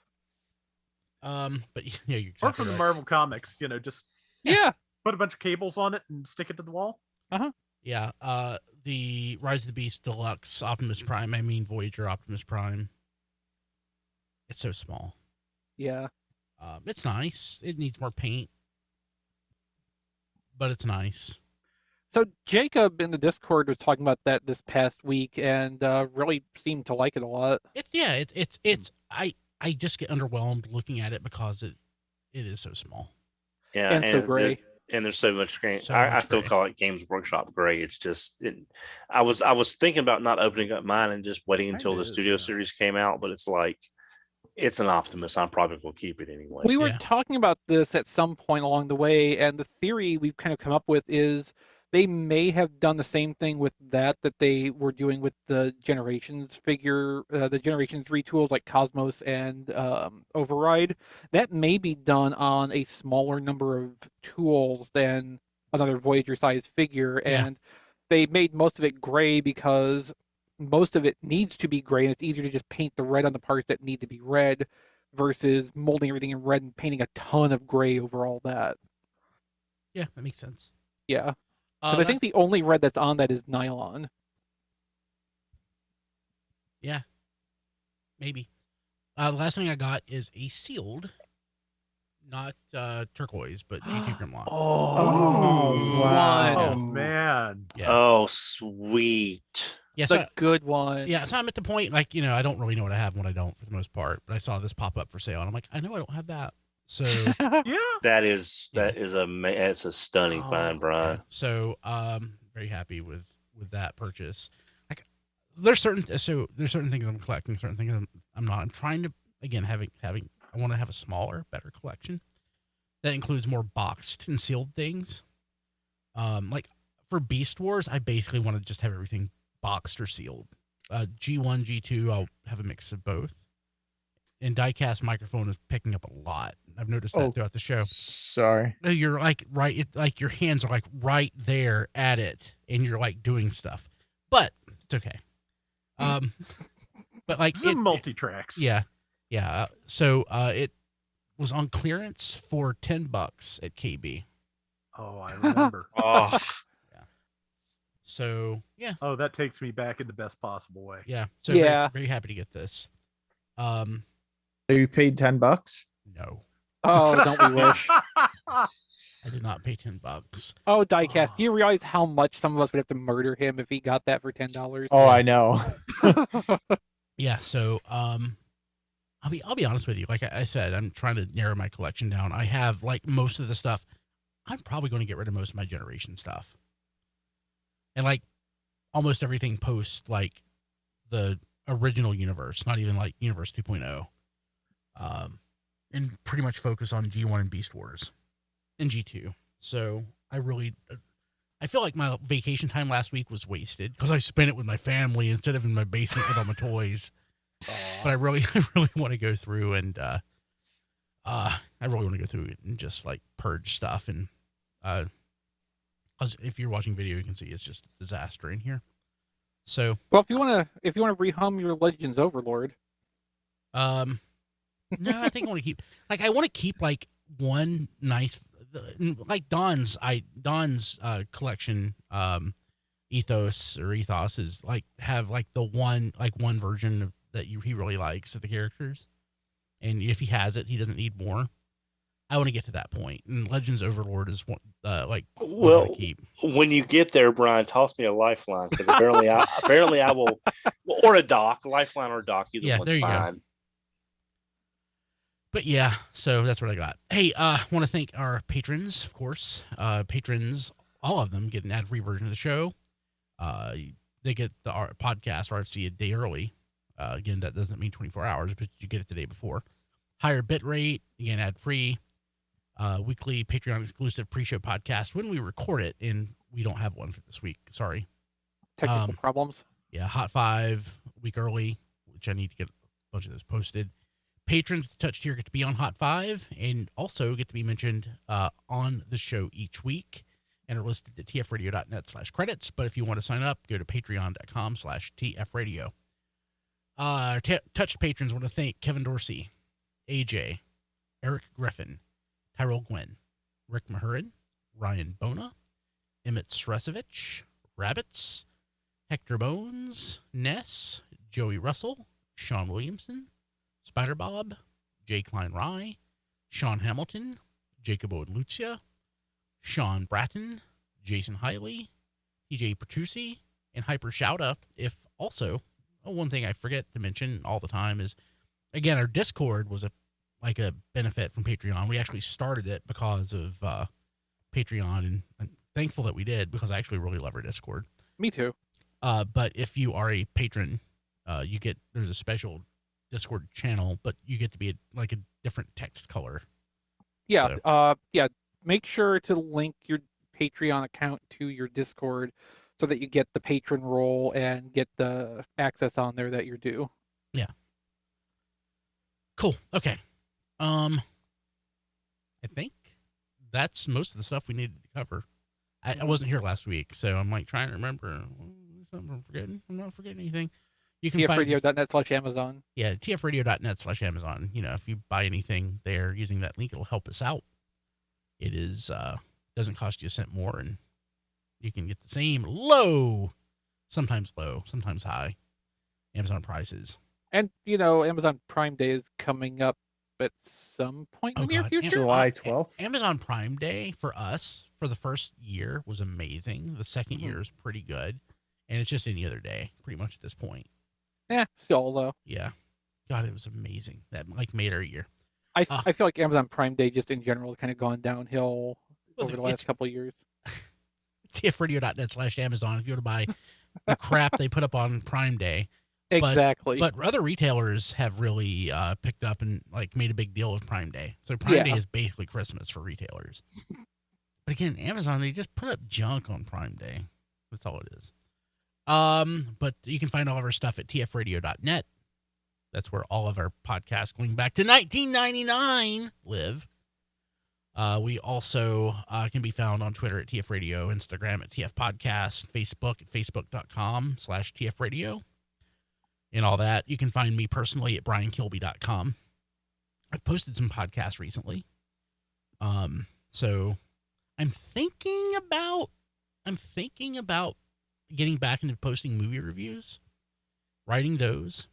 A: But yeah, you're exactly
E: Or from the
A: right.
E: Marvel Comics, just
B: Yeah.
E: put a bunch of cables on it and stick it to the wall.
A: Yeah, the Rise of the Beast Deluxe Optimus Prime, I mean Voyager Optimus Prime. It's so small.
B: Yeah.
A: It's nice. It needs more paint, but it's nice.
B: So Jacob in the Discord was talking about that this past week and really seemed to like it a lot.
A: I just get underwhelmed looking at it because it is so small.
C: Yeah,
B: And so gray.
C: There's so much gray.
A: So
C: I
A: much
C: still
A: gray.
C: call it Games Workshop gray. It's just I was thinking about not opening up mine and just waiting until the Studio Series came out, but it's like it's an Optimus. I'm probably gonna keep it anyway.
B: We were talking about this at some point along the way, and the theory we've kind of come up with is they may have done the same thing with that they were doing with the Generations figure, the Generations retools like Cosmos and Override. That may be done on a smaller number of tools than another Voyager-sized figure, and they made most of it gray because most of it needs to be gray, and it's easier to just paint the red on the parts that need to be red versus molding everything in red and painting a ton of gray over all that.
A: Yeah, that makes sense.
B: Yeah. Because I think the only red that's on that is nylon.
A: Yeah, maybe. The last thing I got is a sealed, not turquoise, but G2 Grimlock.
F: Wow.
E: Oh, man.
A: Yeah.
C: Oh, sweet.
A: Yeah,
B: The good one.
A: Yeah, so I'm at the point, I don't really know what I have and what I don't for the most part, but I saw this pop up for sale, and I'm like, I know I don't have that. So
E: Yeah.
C: It's a stunning find, Brian.
A: yeah. So very happy with that purchase. There's certain things I'm collecting, certain things I'm not. I'm trying to, again, I want to have a smaller, better collection that includes more boxed and sealed things. Like for Beast Wars, I basically want to just have everything boxed or sealed. G1, G2, I'll have a mix of both. And diecast microphone is picking up a lot. I've noticed that throughout the show.
F: Sorry.
A: You're your hands are right there at it, and you're doing stuff. But it's okay. But
E: Some multi-tracks.
A: Yeah. So it was on clearance for $10 at KB.
E: Oh, I remember.
D: Oh,
A: So yeah.
E: Oh, that takes me back in the best possible way.
A: Yeah. So
B: Yeah.
A: very, very happy to get this.
F: So you paid $10?
A: No,
B: Oh, don't we wish?
A: I did not pay $10.
B: Oh, diecast. Do you realize how much some of us would have to murder him if he got that for $10?
F: Oh, I know.
A: Yeah. So I'll be honest with you. Like I said, I'm trying to narrow my collection down. I have most of the stuff. I'm probably going to get rid of most of my Generation stuff, and almost everything post the original universe, not even Universe 2.0. And pretty much focus on G1 and Beast Wars and G2. So I I feel like my vacation time last week was wasted because I spent it with my family instead of in my basement with all my toys. But I really want to go through and just like purge stuff and if you're watching video, you can see it's just a disaster in here. So
B: well, if you want to rehum your Legends Overlord,
A: no, I think I want to keep like one nice, like Don's collection ethos is like have like the one version of that he really likes of the characters, and if he has it, he doesn't need more. I want to get to that point, and Legends Overlord is one
C: well
A: to keep.
C: When you get there, Brian, toss me a lifeline because apparently I will, or a dock, lifeline or dock. Either one's fine. Go.
A: But yeah, so that's what I got. Hey, want to thank our patrons, of course. Patrons, all of them get an ad-free version of the show. They get our podcast RFC a day early. Again, that doesn't mean 24 hours, but you get it the day before. Higher bit rate, again, ad-free. Weekly Patreon exclusive pre-show podcast when we record it, and we don't have one for this week. Sorry.
B: Technical problems.
A: Yeah, Hot 5 a week early, which I need to get a bunch of those posted. Patrons to touch tier get to be on Hot 5 and also get to be mentioned on the show each week and are listed at tfradio.net/credits. But if you want to sign up, go to patreon.com/tfradio. Touch patrons want to thank Kevin Dorsey, AJ, Eric Griffin, Tyrell Gwynn, Rick Mahurin, Ryan Bona, Emmett Stresovich, Rabbits, Hector Bones, Ness, Joey Russell, Sean Williamson, Spider Bob, Jay Klein Rye, Sean Hamilton, Jacob Owen Lucia, Sean Bratton, Jason Hiley, TJ Petrucci, and Hyper Shouta. If also, one thing I forget to mention all the time is, again, our Discord was a benefit from Patreon. We actually started it because of Patreon, and I'm thankful that we did because I actually really love our Discord.
B: Me too.
A: But if you are a patron, there's a special Discord channel, but you get to be a different text color.
B: Yeah. So. Make sure to link your Patreon account to your Discord so that you get the patron role and get the access on there that you're due.
A: Yeah. Cool. Okay. I think that's most of the stuff we needed to cover. I wasn't here last week, so I'm trying to remember. Something I'm forgetting. I'm not forgetting anything. You can find
B: tfradio.net/Amazon.
A: Yeah, tfradio.net/Amazon. If you buy anything there using that link, it'll help us out. It is doesn't cost you a cent more, and you can get the same sometimes high Amazon prices.
B: And Amazon Prime Day is coming up at some point in the near future.
F: July 12th.
A: Amazon Prime Day for us for the first year was amazing. The second year is pretty good, and it's just any other day pretty much at this point.
B: Yeah, still though.
A: Yeah, God, it was amazing. That made our year.
B: I feel like Amazon Prime Day just in general has kind of gone downhill over the last couple of years.
A: tfradio.net/Amazon if you want to buy the crap they put up on Prime Day.
B: Exactly.
A: But other retailers have really picked up and made a big deal of Prime Day. So Prime Day is basically Christmas for retailers. But again, Amazon, they just put up junk on Prime Day. That's all it is. But you can find all of our stuff at tfradio.net. That's where all of our podcasts going back to 1999 live. We also can be found on Twitter at tfradio, Instagram at tfpodcast, Facebook at facebook.com/tfradio. And all that. You can find me personally at briankilby.com. I've posted some podcasts recently. So I'm thinking about getting back into posting movie reviews, writing those.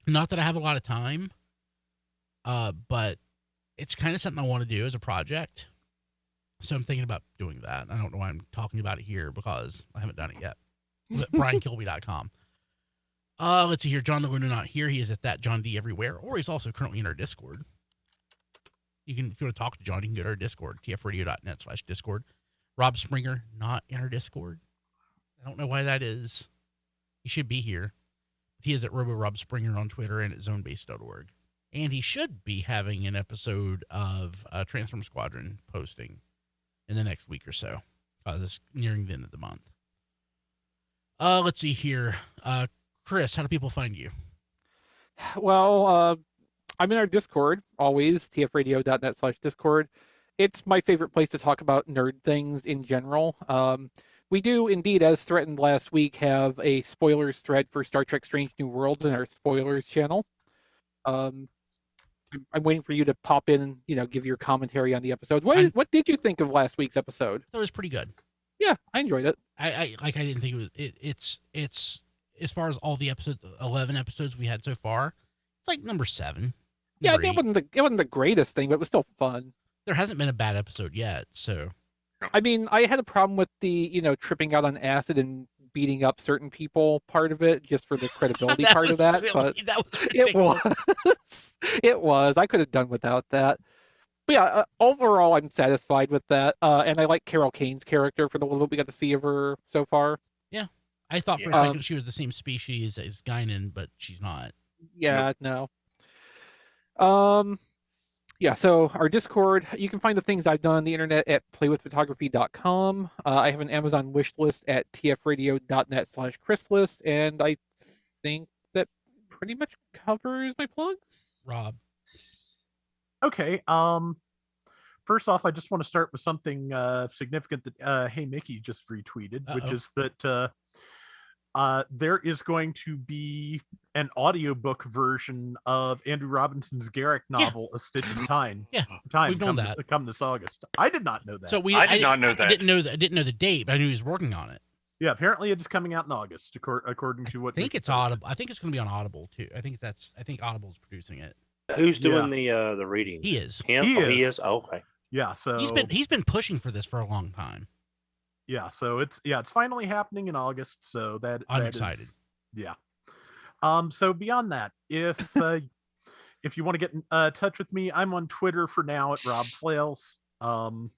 A: Not that I have a lot of time, but it's kind of something I want to do as a project. So I'm thinking about doing that. I don't know why I'm talking about it here because I haven't done it yet. briankilby.com. Let's see here. John Laguna not here. He is at that John D everywhere, or he's also currently in our Discord. If you want to talk to John, you can go to our Discord, tfradio.net/Discord. Rob Springer, not in our Discord. I don't know why that is. He should be here. He is at RoboRobSpringer on Twitter and at zonebase.org. And he should be having an episode of Transform Squadron posting in the next week or so. this nearing the end of the month. Let's see here. Chris, how do people find you?
B: Well, I'm in our Discord, always, tfradio.net/Discord. It's my favorite place to talk about nerd things in general. We do indeed, as threatened last week, have a spoilers thread for Star Trek Strange New Worlds in our spoilers channel. I'm waiting for you to pop in and, give your commentary on the episode. What did you think of last week's episode?
A: It was pretty good.
B: Yeah, I enjoyed it.
A: I didn't think it was. It's as far as all the 11 episodes we had so far, it's like number 7.
B: Yeah, it wasn't the greatest thing, but it was still fun.
A: There hasn't been a bad episode yet, so.
B: I mean, I had a problem with the tripping out on acid and beating up certain people part of it, just for the credibility part of that. But it was. It was. I could have done without that. But yeah, overall, I'm satisfied with that. And I like Carol Kane's character for the little bit we got to see of her so far.
A: Yeah. I thought for a second she was the same species as Guinan, but she's not.
B: Yeah, no. Yeah, so our Discord, you can find the things I've done on the internet at playwithphotography.com. I have an Amazon wish list at tfradio.net/chrislist, and I think that pretty much covers my plugs.
A: Rob.
E: Okay. First off, I just want to start with something significant that Hey Mickey just retweeted, which is that there is going to be an audiobook version of Andrew Robinson's Garrick novel, A Stitch in Time.
A: Yeah, we've known that.
E: Come this August. I did not know that.
A: So
D: I did not know that.
A: I didn't know the date, but I knew he was working on it.
E: Yeah, apparently it is coming out in August, according to what.
A: I think it's Audible. I think it's going to be on Audible too. I think Audible's producing it.
C: Who's doing the reading?
A: He is.
C: Him? He is. Oh, okay.
E: Yeah, so
A: he's been pushing for this for a long time.
E: Yeah, so it's finally happening in August. So I'm
A: excited.
E: Yeah. So beyond that, if if you want to get in touch with me, I'm on Twitter for now at Rob Flails. I'm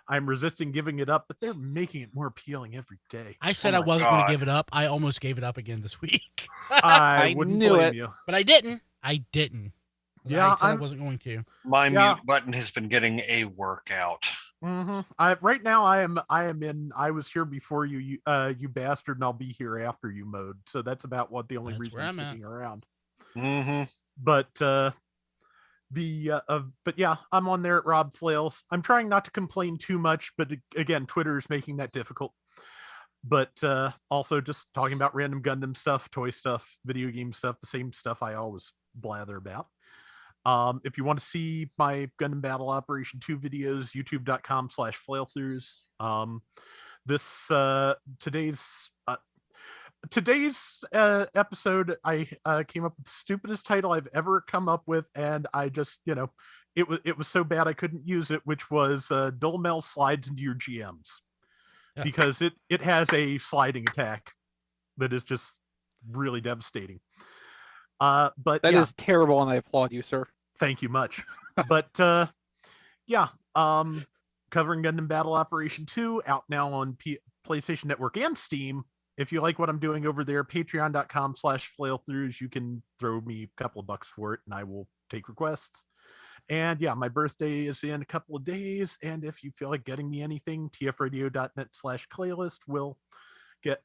E: resisting giving it up, but they're making it more appealing every day.
A: I said I wasn't going to give it up. I almost gave it up again this week.
E: I wouldn't blame you,
A: but I didn't. Yeah, I said I wasn't going to.
D: My mute button has been getting a workout.
E: Mm-hmm. Right now, I am in. I was here before you bastard, and I'll be here after you mode. So that's about the only reason I'm sticking around.
D: Mm-hmm.
E: But but yeah, I'm on there at Rob Flails. I'm trying not to complain too much, but again, Twitter is making that difficult. But also just talking about random Gundam stuff, toy stuff, video game stuff, the same stuff I always blather about. If you want to see my Gundam Battle Operation 2 videos, youtube.com/flailthroughs. Today's episode, I came up with the stupidest title I've ever come up with, and I just, it was so bad I couldn't use it, which was Dulmel slides into your GMs. Yeah. Because it has a sliding attack that is just really devastating. But
B: that is terrible, and I applaud you, sir.
E: Thank you much. But covering Gundam Battle Operation 2, out now on PlayStation Network and Steam. If you like what I'm doing over there, patreon.com/flailthroughs. You can throw me a couple of bucks for it, and I will take requests. And yeah, my birthday is in a couple of days, and if you feel like getting me anything, tfradio.net/playlist will get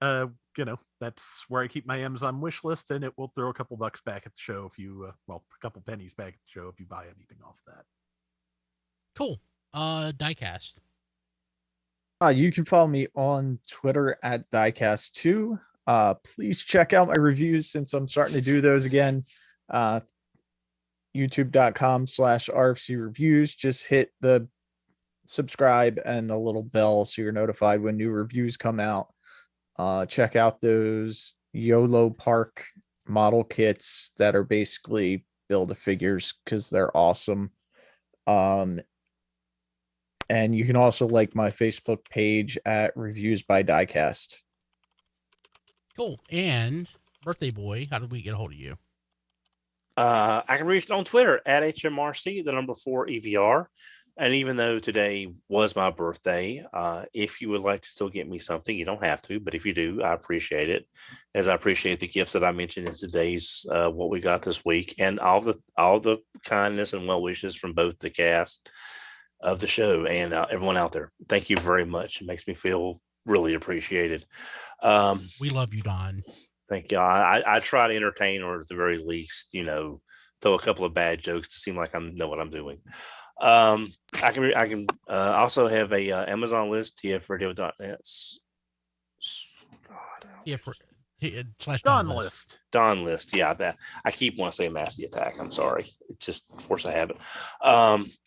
E: that's where I keep my Amazon wish list, and it will throw a couple bucks back at the show if you a couple pennies back at the show if you buy anything off that.
A: Cool. Diecast.
F: You can follow me on Twitter at Diecast2. Please check out my reviews since I'm starting to do those again. youtube.com/RFC reviews. Just hit the subscribe and the little bell so you're notified when new reviews come out. Check out those YOLO Park model kits that are basically Build-A-Figures because they're awesome. And you can also like my Facebook page at Reviews by Diecast.
A: Cool. And Birthday Boy, how did we get a hold of you?
C: I can reach on Twitter at HMRC, the number 4 EVR. And even though today was my birthday, if you would like to still get me something, you don't have to, but if you do, I appreciate it. As I appreciate the gifts that I mentioned in today's what we got this week, and all the kindness and well wishes from both the cast. of the show, and everyone out there. Thank you very much. It makes me feel really appreciated.
A: We love you, Don.
C: Thank you. I try to entertain, or at the very least, throw a couple of bad jokes to seem like I know what I'm doing. I can also have a Amazon list, tfradio.net.
A: /Don
E: Don
A: list.
E: list.
C: Don list. Yeah, that I keep wanting to say Massey Attack. I'm sorry. It's just force of habit.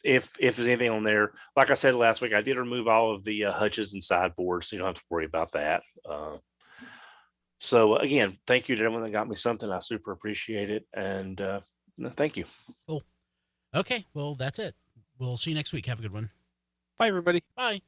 C: If there's anything on there, like I said last week, I did remove all of the hutches and sideboards, so you don't have to worry about that. So again, thank you to everyone that got me something. I super appreciate it. And thank you.
A: Cool. Okay. Well, that's it. We'll see you next week. Have a good one.
B: Bye, everybody.
A: Bye.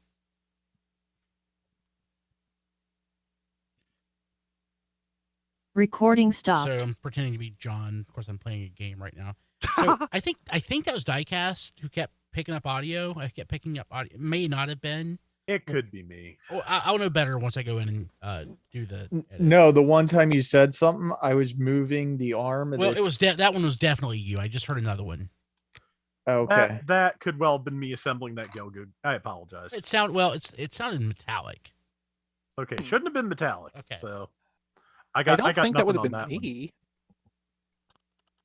G: Recording stopped.
A: So I'm pretending to be John. Of course, I'm playing a game right now. So I think that was Diecast who kept picking up audio. I kept picking up audio. It may not have been.
E: It could be me.
A: Well, I'll know better once I go in and do the edit.
F: No, the one time you said something, I was moving the arm.
A: Well, it was that one was definitely you. I just heard another one.
F: Okay.
E: That could well have been me assembling that Go-Goo. I apologize.
A: It sounded metallic.
E: Okay, shouldn't have been metallic.
A: Okay.
E: So
B: I don't think that would have
E: nothing
B: been
E: on that
B: me.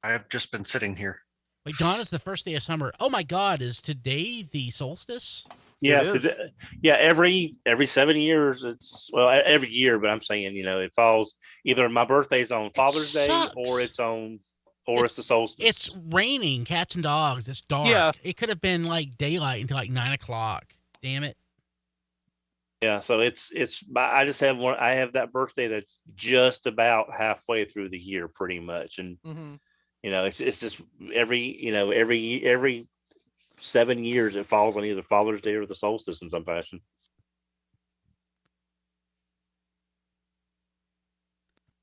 D: I have just been sitting here.
A: Like, Dawn is the first day of summer. Oh my God, is today the solstice?
C: Yeah,
E: It is.
C: every 7 years. It's every year, but I'm saying it falls either my birthday's on Father's Day or it's the solstice.
A: It's raining, cats and dogs. It's dark.
B: Yeah.
A: It could have been like daylight until like 9 o'clock. Damn it.
C: Yeah, so it's I just have one. I have that birthday that's just about halfway through the year, pretty much, and it's just every 7 years it falls on either Father's Day or the solstice in some fashion.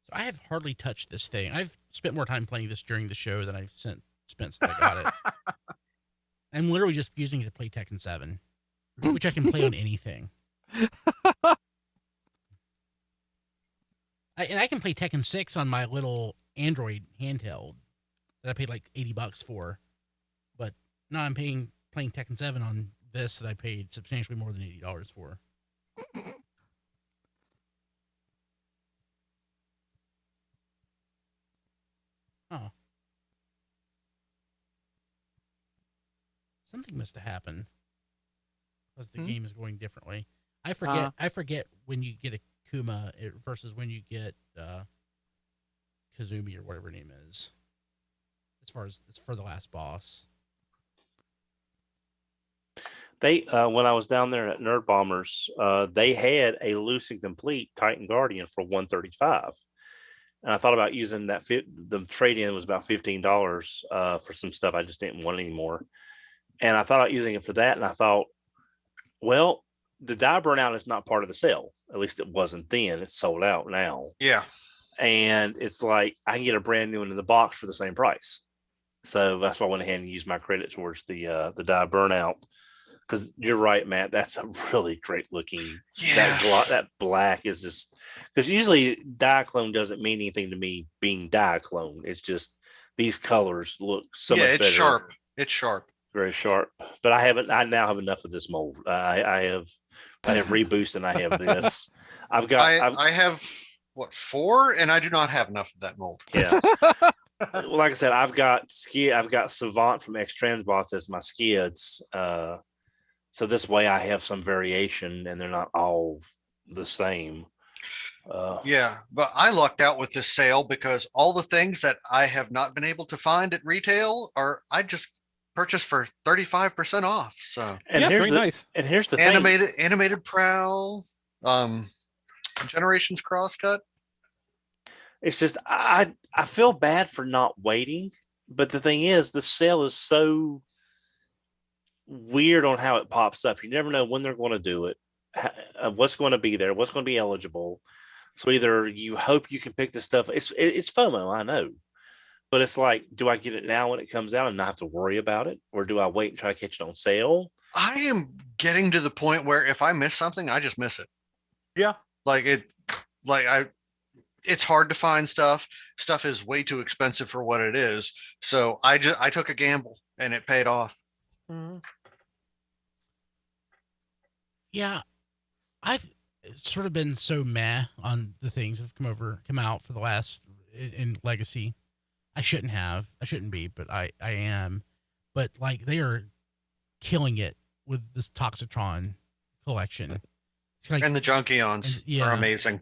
A: So I have hardly touched this thing. I've spent more time playing this during the show than I've spent since I got it. I'm literally just using it to play Tekken 7, which I can play on anything. I can play Tekken 6 on my little Android handheld that I paid like $80 for, but now I'm playing Tekken 7 on this that I paid substantially more than $80 for. Oh, something must have happened because the game is going differently. I forget when you get a Kuma versus when you get Kazumi or whatever her name is. As far as it's for the last boss.
C: They when I was down there at Nerd Bombers, they had a loose and complete Titan Guardian for $135, and I thought about using that. The trade-in was about $15 for some stuff I just didn't want anymore, and I thought about using it for that. And I thought, well, the die burnout is not part of the sale. At least it wasn't then. It's sold out now.
D: Yeah.
C: And it's like I can get a brand new one in the box for the same price. So that's why I went ahead and used my credit towards the die burnout. Because you're right, Matt. That's a really great looking.
D: Yeah.
C: That black is just because usually Diaclone doesn't mean anything to me being Diaclone. It's just these colors look so much better.
D: It's sharp. It's sharp.
C: Very sharp. But I now have enough of this mold. I have Reboost and I have this. I have 4, and I do not have enough of that mold. Yeah. Well, like I said, I've got Savant from X Transbots as my skids. So this way I have some variation and they're not all the same.
D: Yeah, but I lucked out with this sale because all the things that I have not been able to find at retail I just purchased for 35% off. So
B: very nice.
C: And here's the
D: animated Prowl, Generations Crosscut.
C: It's just I feel bad for not waiting, but the thing is, the sale is so weird on how it pops up. You never know when they're going to do it, what's going to be there, what's going to be eligible. So either you hope you can pick this stuff. It's FOMO, I know. But it's like, do I get it now when it comes out and not have to worry about it? Or do I wait and try to catch it on sale?
D: I am getting to the point where if I miss something, I just miss it.
E: Yeah.
D: It's hard to find stuff. Stuff is way too expensive for what it is. So I took a gamble and it paid off.
E: Mm-hmm.
A: Yeah, I've sort of been so meh on the things that have come out for the last in Legacy. I shouldn't be, but I am. But like they are killing it with this Toxitron collection. It's like,
D: and the Junkions are amazing.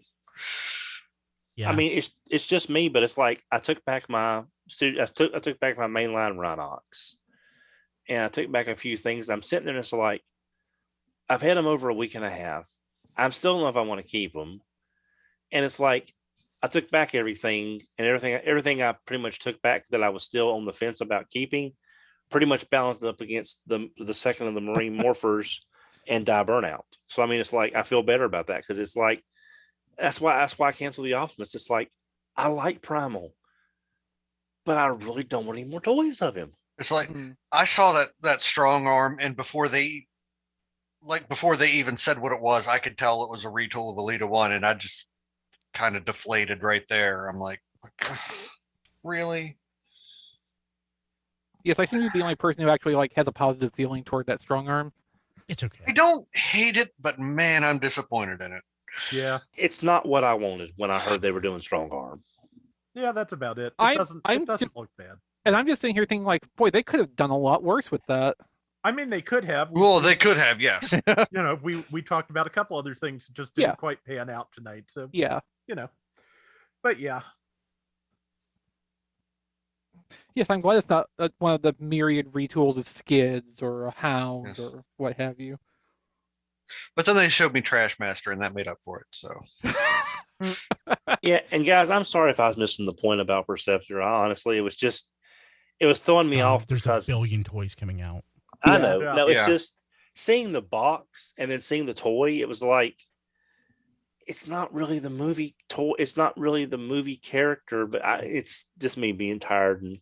A: Yeah,
C: I mean it's just me, but it's like I took back my mainline Rhinox, and I took back a few things. I'm sitting there and it's like I've had them over a week and a half. I'm still don't know if I want to keep them, and it's like I took back everything I pretty much took back that I was still on the fence about keeping. Pretty much balanced up against the second of the Marine Morphers and Die Burnout. So I mean, it's like I feel better about that because it's like that's why I canceled the Optimus. It's like I like Primal, but I really don't want any more toys of him.
D: It's like I saw that Strongarm, and before they even said what it was, I could tell it was a retool of Elita 1, and I just kind of deflated right there. I'm like, really?
B: Yes, I seem to be the only person who actually like has a positive feeling toward that Strongarm.
A: It's okay.
D: I don't hate it, but man, I'm disappointed in it.
E: Yeah.
C: It's not what I wanted when I heard they were doing Strongarm.
E: Yeah, that's about it. It doesn't look bad.
B: And I'm just sitting here thinking like, boy, they could have done a lot worse with that.
E: I mean, they could have.
D: Well, they could have, yes.
E: You know, we talked about a couple other things that just didn't quite pan out tonight. So
B: yeah,
E: you know, but yeah.
B: Yes, I'm glad it's not one of the myriad retools of Skids or a Hound or what have you.
D: But then they showed me Trashmaster, and that made up for it. So,
C: yeah. And guys, I'm sorry if I was missing the point about Perceptor. Honestly, it was throwing me off.
A: There's a billion toys coming out.
C: I know. Yeah. No, it's just seeing the box and then seeing the toy. It was like it's not really the movie toy. It's not really the movie character, but it's just me being tired and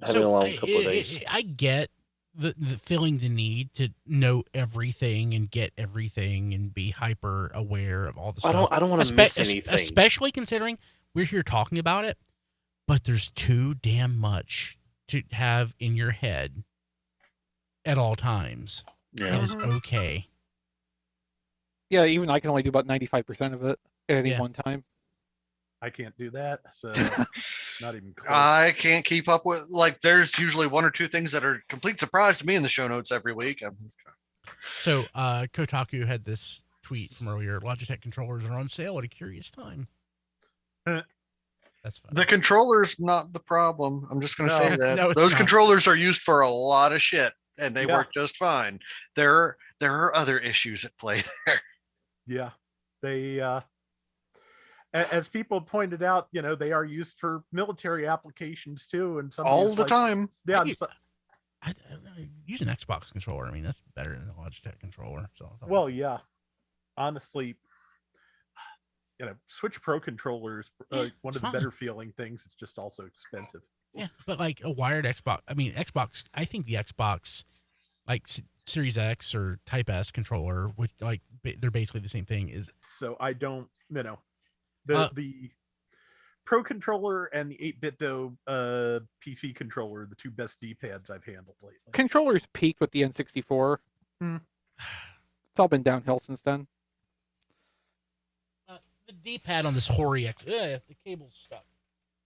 C: having a long couple of days.
A: I get the feeling the need to know everything and get everything and be hyper aware of all the stuff.
C: I don't want to miss anything,
A: especially considering we're here talking about it. But there's too damn much to have in your head at all times.
C: Yeah.
A: It is okay.
B: Yeah, even I can only do about 95% of it at any one time.
E: I can't do that, so not even close.
D: I can't keep up with, like, there's usually one or two things that are a complete surprise to me in the show notes every week.
A: So Kotaku had this tweet from earlier. Logitech controllers are on sale at a curious time. That's fine.
D: The controller's not the problem. I'm just going to say that.
A: No,
D: those controllers are used for a lot of shit, and they work just fine. There are other issues at play there.
E: Yeah, they as people pointed out, you know, they are used for military applications too, and some
D: all the time.
E: Yeah,
A: I use an Xbox controller. I mean, that's better than a Logitech controller. So
E: well, yeah, honestly, you know, Switch Pro controllers one of the better feeling things. It's just also expensive.
A: Yeah, but like a wired Xbox. I mean, Xbox. I think the Xbox, like Series X or Type S controller, which like they're basically the same thing. Is
E: so I don't, you know, the Pro controller and the 8-bit PC controller, the two best D-pads I've handled lately.
B: Controllers peaked with the N64. It's all been downhill since then.
A: The D-pad on this hoary the cable's stuck.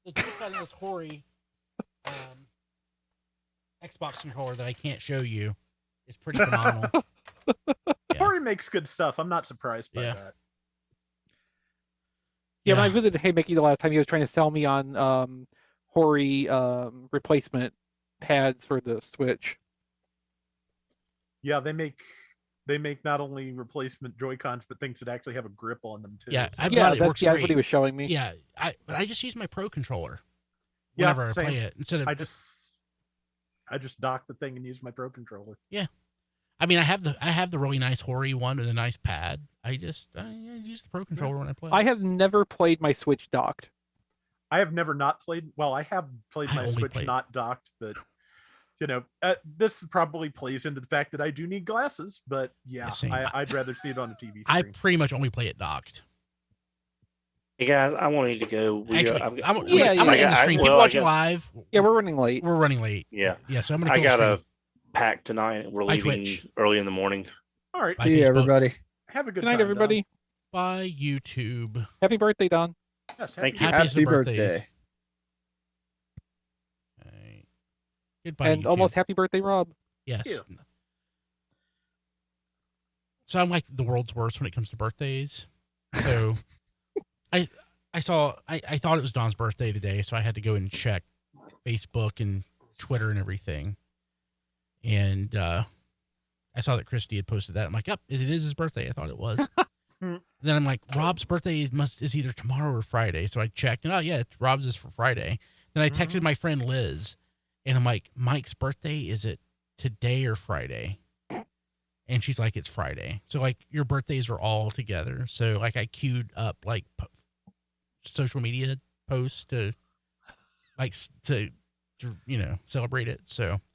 A: The D-pad on this hoary Xbox controller that I can't show you is pretty phenomenal.
E: Hoary makes good stuff. I'm not surprised by that.
B: Yeah, when I visited Hey Mickey the last time, he was trying to sell me on Hori replacement pads for the Switch.
E: Yeah, they make not only replacement Joy-Cons, but things that actually have a grip on them too.
A: Yeah, I've got it. Works great.
B: That's what he was showing me.
A: Yeah, but I just use my Pro controller whenever I play it instead of.
E: I just dock the thing and use my Pro controller.
A: Yeah, I mean, I have the really nice Hori one with a nice pad. I use the Pro controller when I play.
B: I have never played my Switch docked.
E: I have never not played. Well, I have played my Switch not docked, but you know, this probably plays into the fact that I do need glasses. But yeah, I'd rather see it on a TV screen.
A: I pretty much only play it docked.
C: Hey guys, I wanted to go.
A: Actually, I'm gonna end the stream. People watching live.
B: Yeah, we're running late.
A: We're running late.
C: Yeah.
A: So I'm gonna.
C: I got a pack tonight. We're leaving early in the morning.
E: All right.
A: Bye,
F: See you,
A: Facebook.
F: everybody.
E: Have a good
B: Good night,
E: time,
B: everybody.
A: Bye, YouTube.
B: Happy birthday, Don.
E: Don. Yes,
C: Thank you.
A: Happiest
F: Happy
A: of birthdays.
F: birthday.
A: Okay. Goodbye,
B: And
A: YouTube.
B: almost happy birthday, Rob.
A: Yes.
E: Yeah.
A: So I'm like the world's worst when it comes to birthdays. So I thought it was Don's birthday today, so I had to go and check Facebook and Twitter and everything. And I saw that Christy had posted that. I'm like, yep, it is his birthday. I thought it was. Then I'm like, Rob's birthday is either tomorrow or Friday. So I checked, and oh yeah, Rob's is for Friday. Then I texted my friend Liz, and I'm like, Mike's birthday, is it today or Friday? And she's like, it's Friday. So like your birthdays are all together. So like I queued up like social media posts to like to celebrate it. So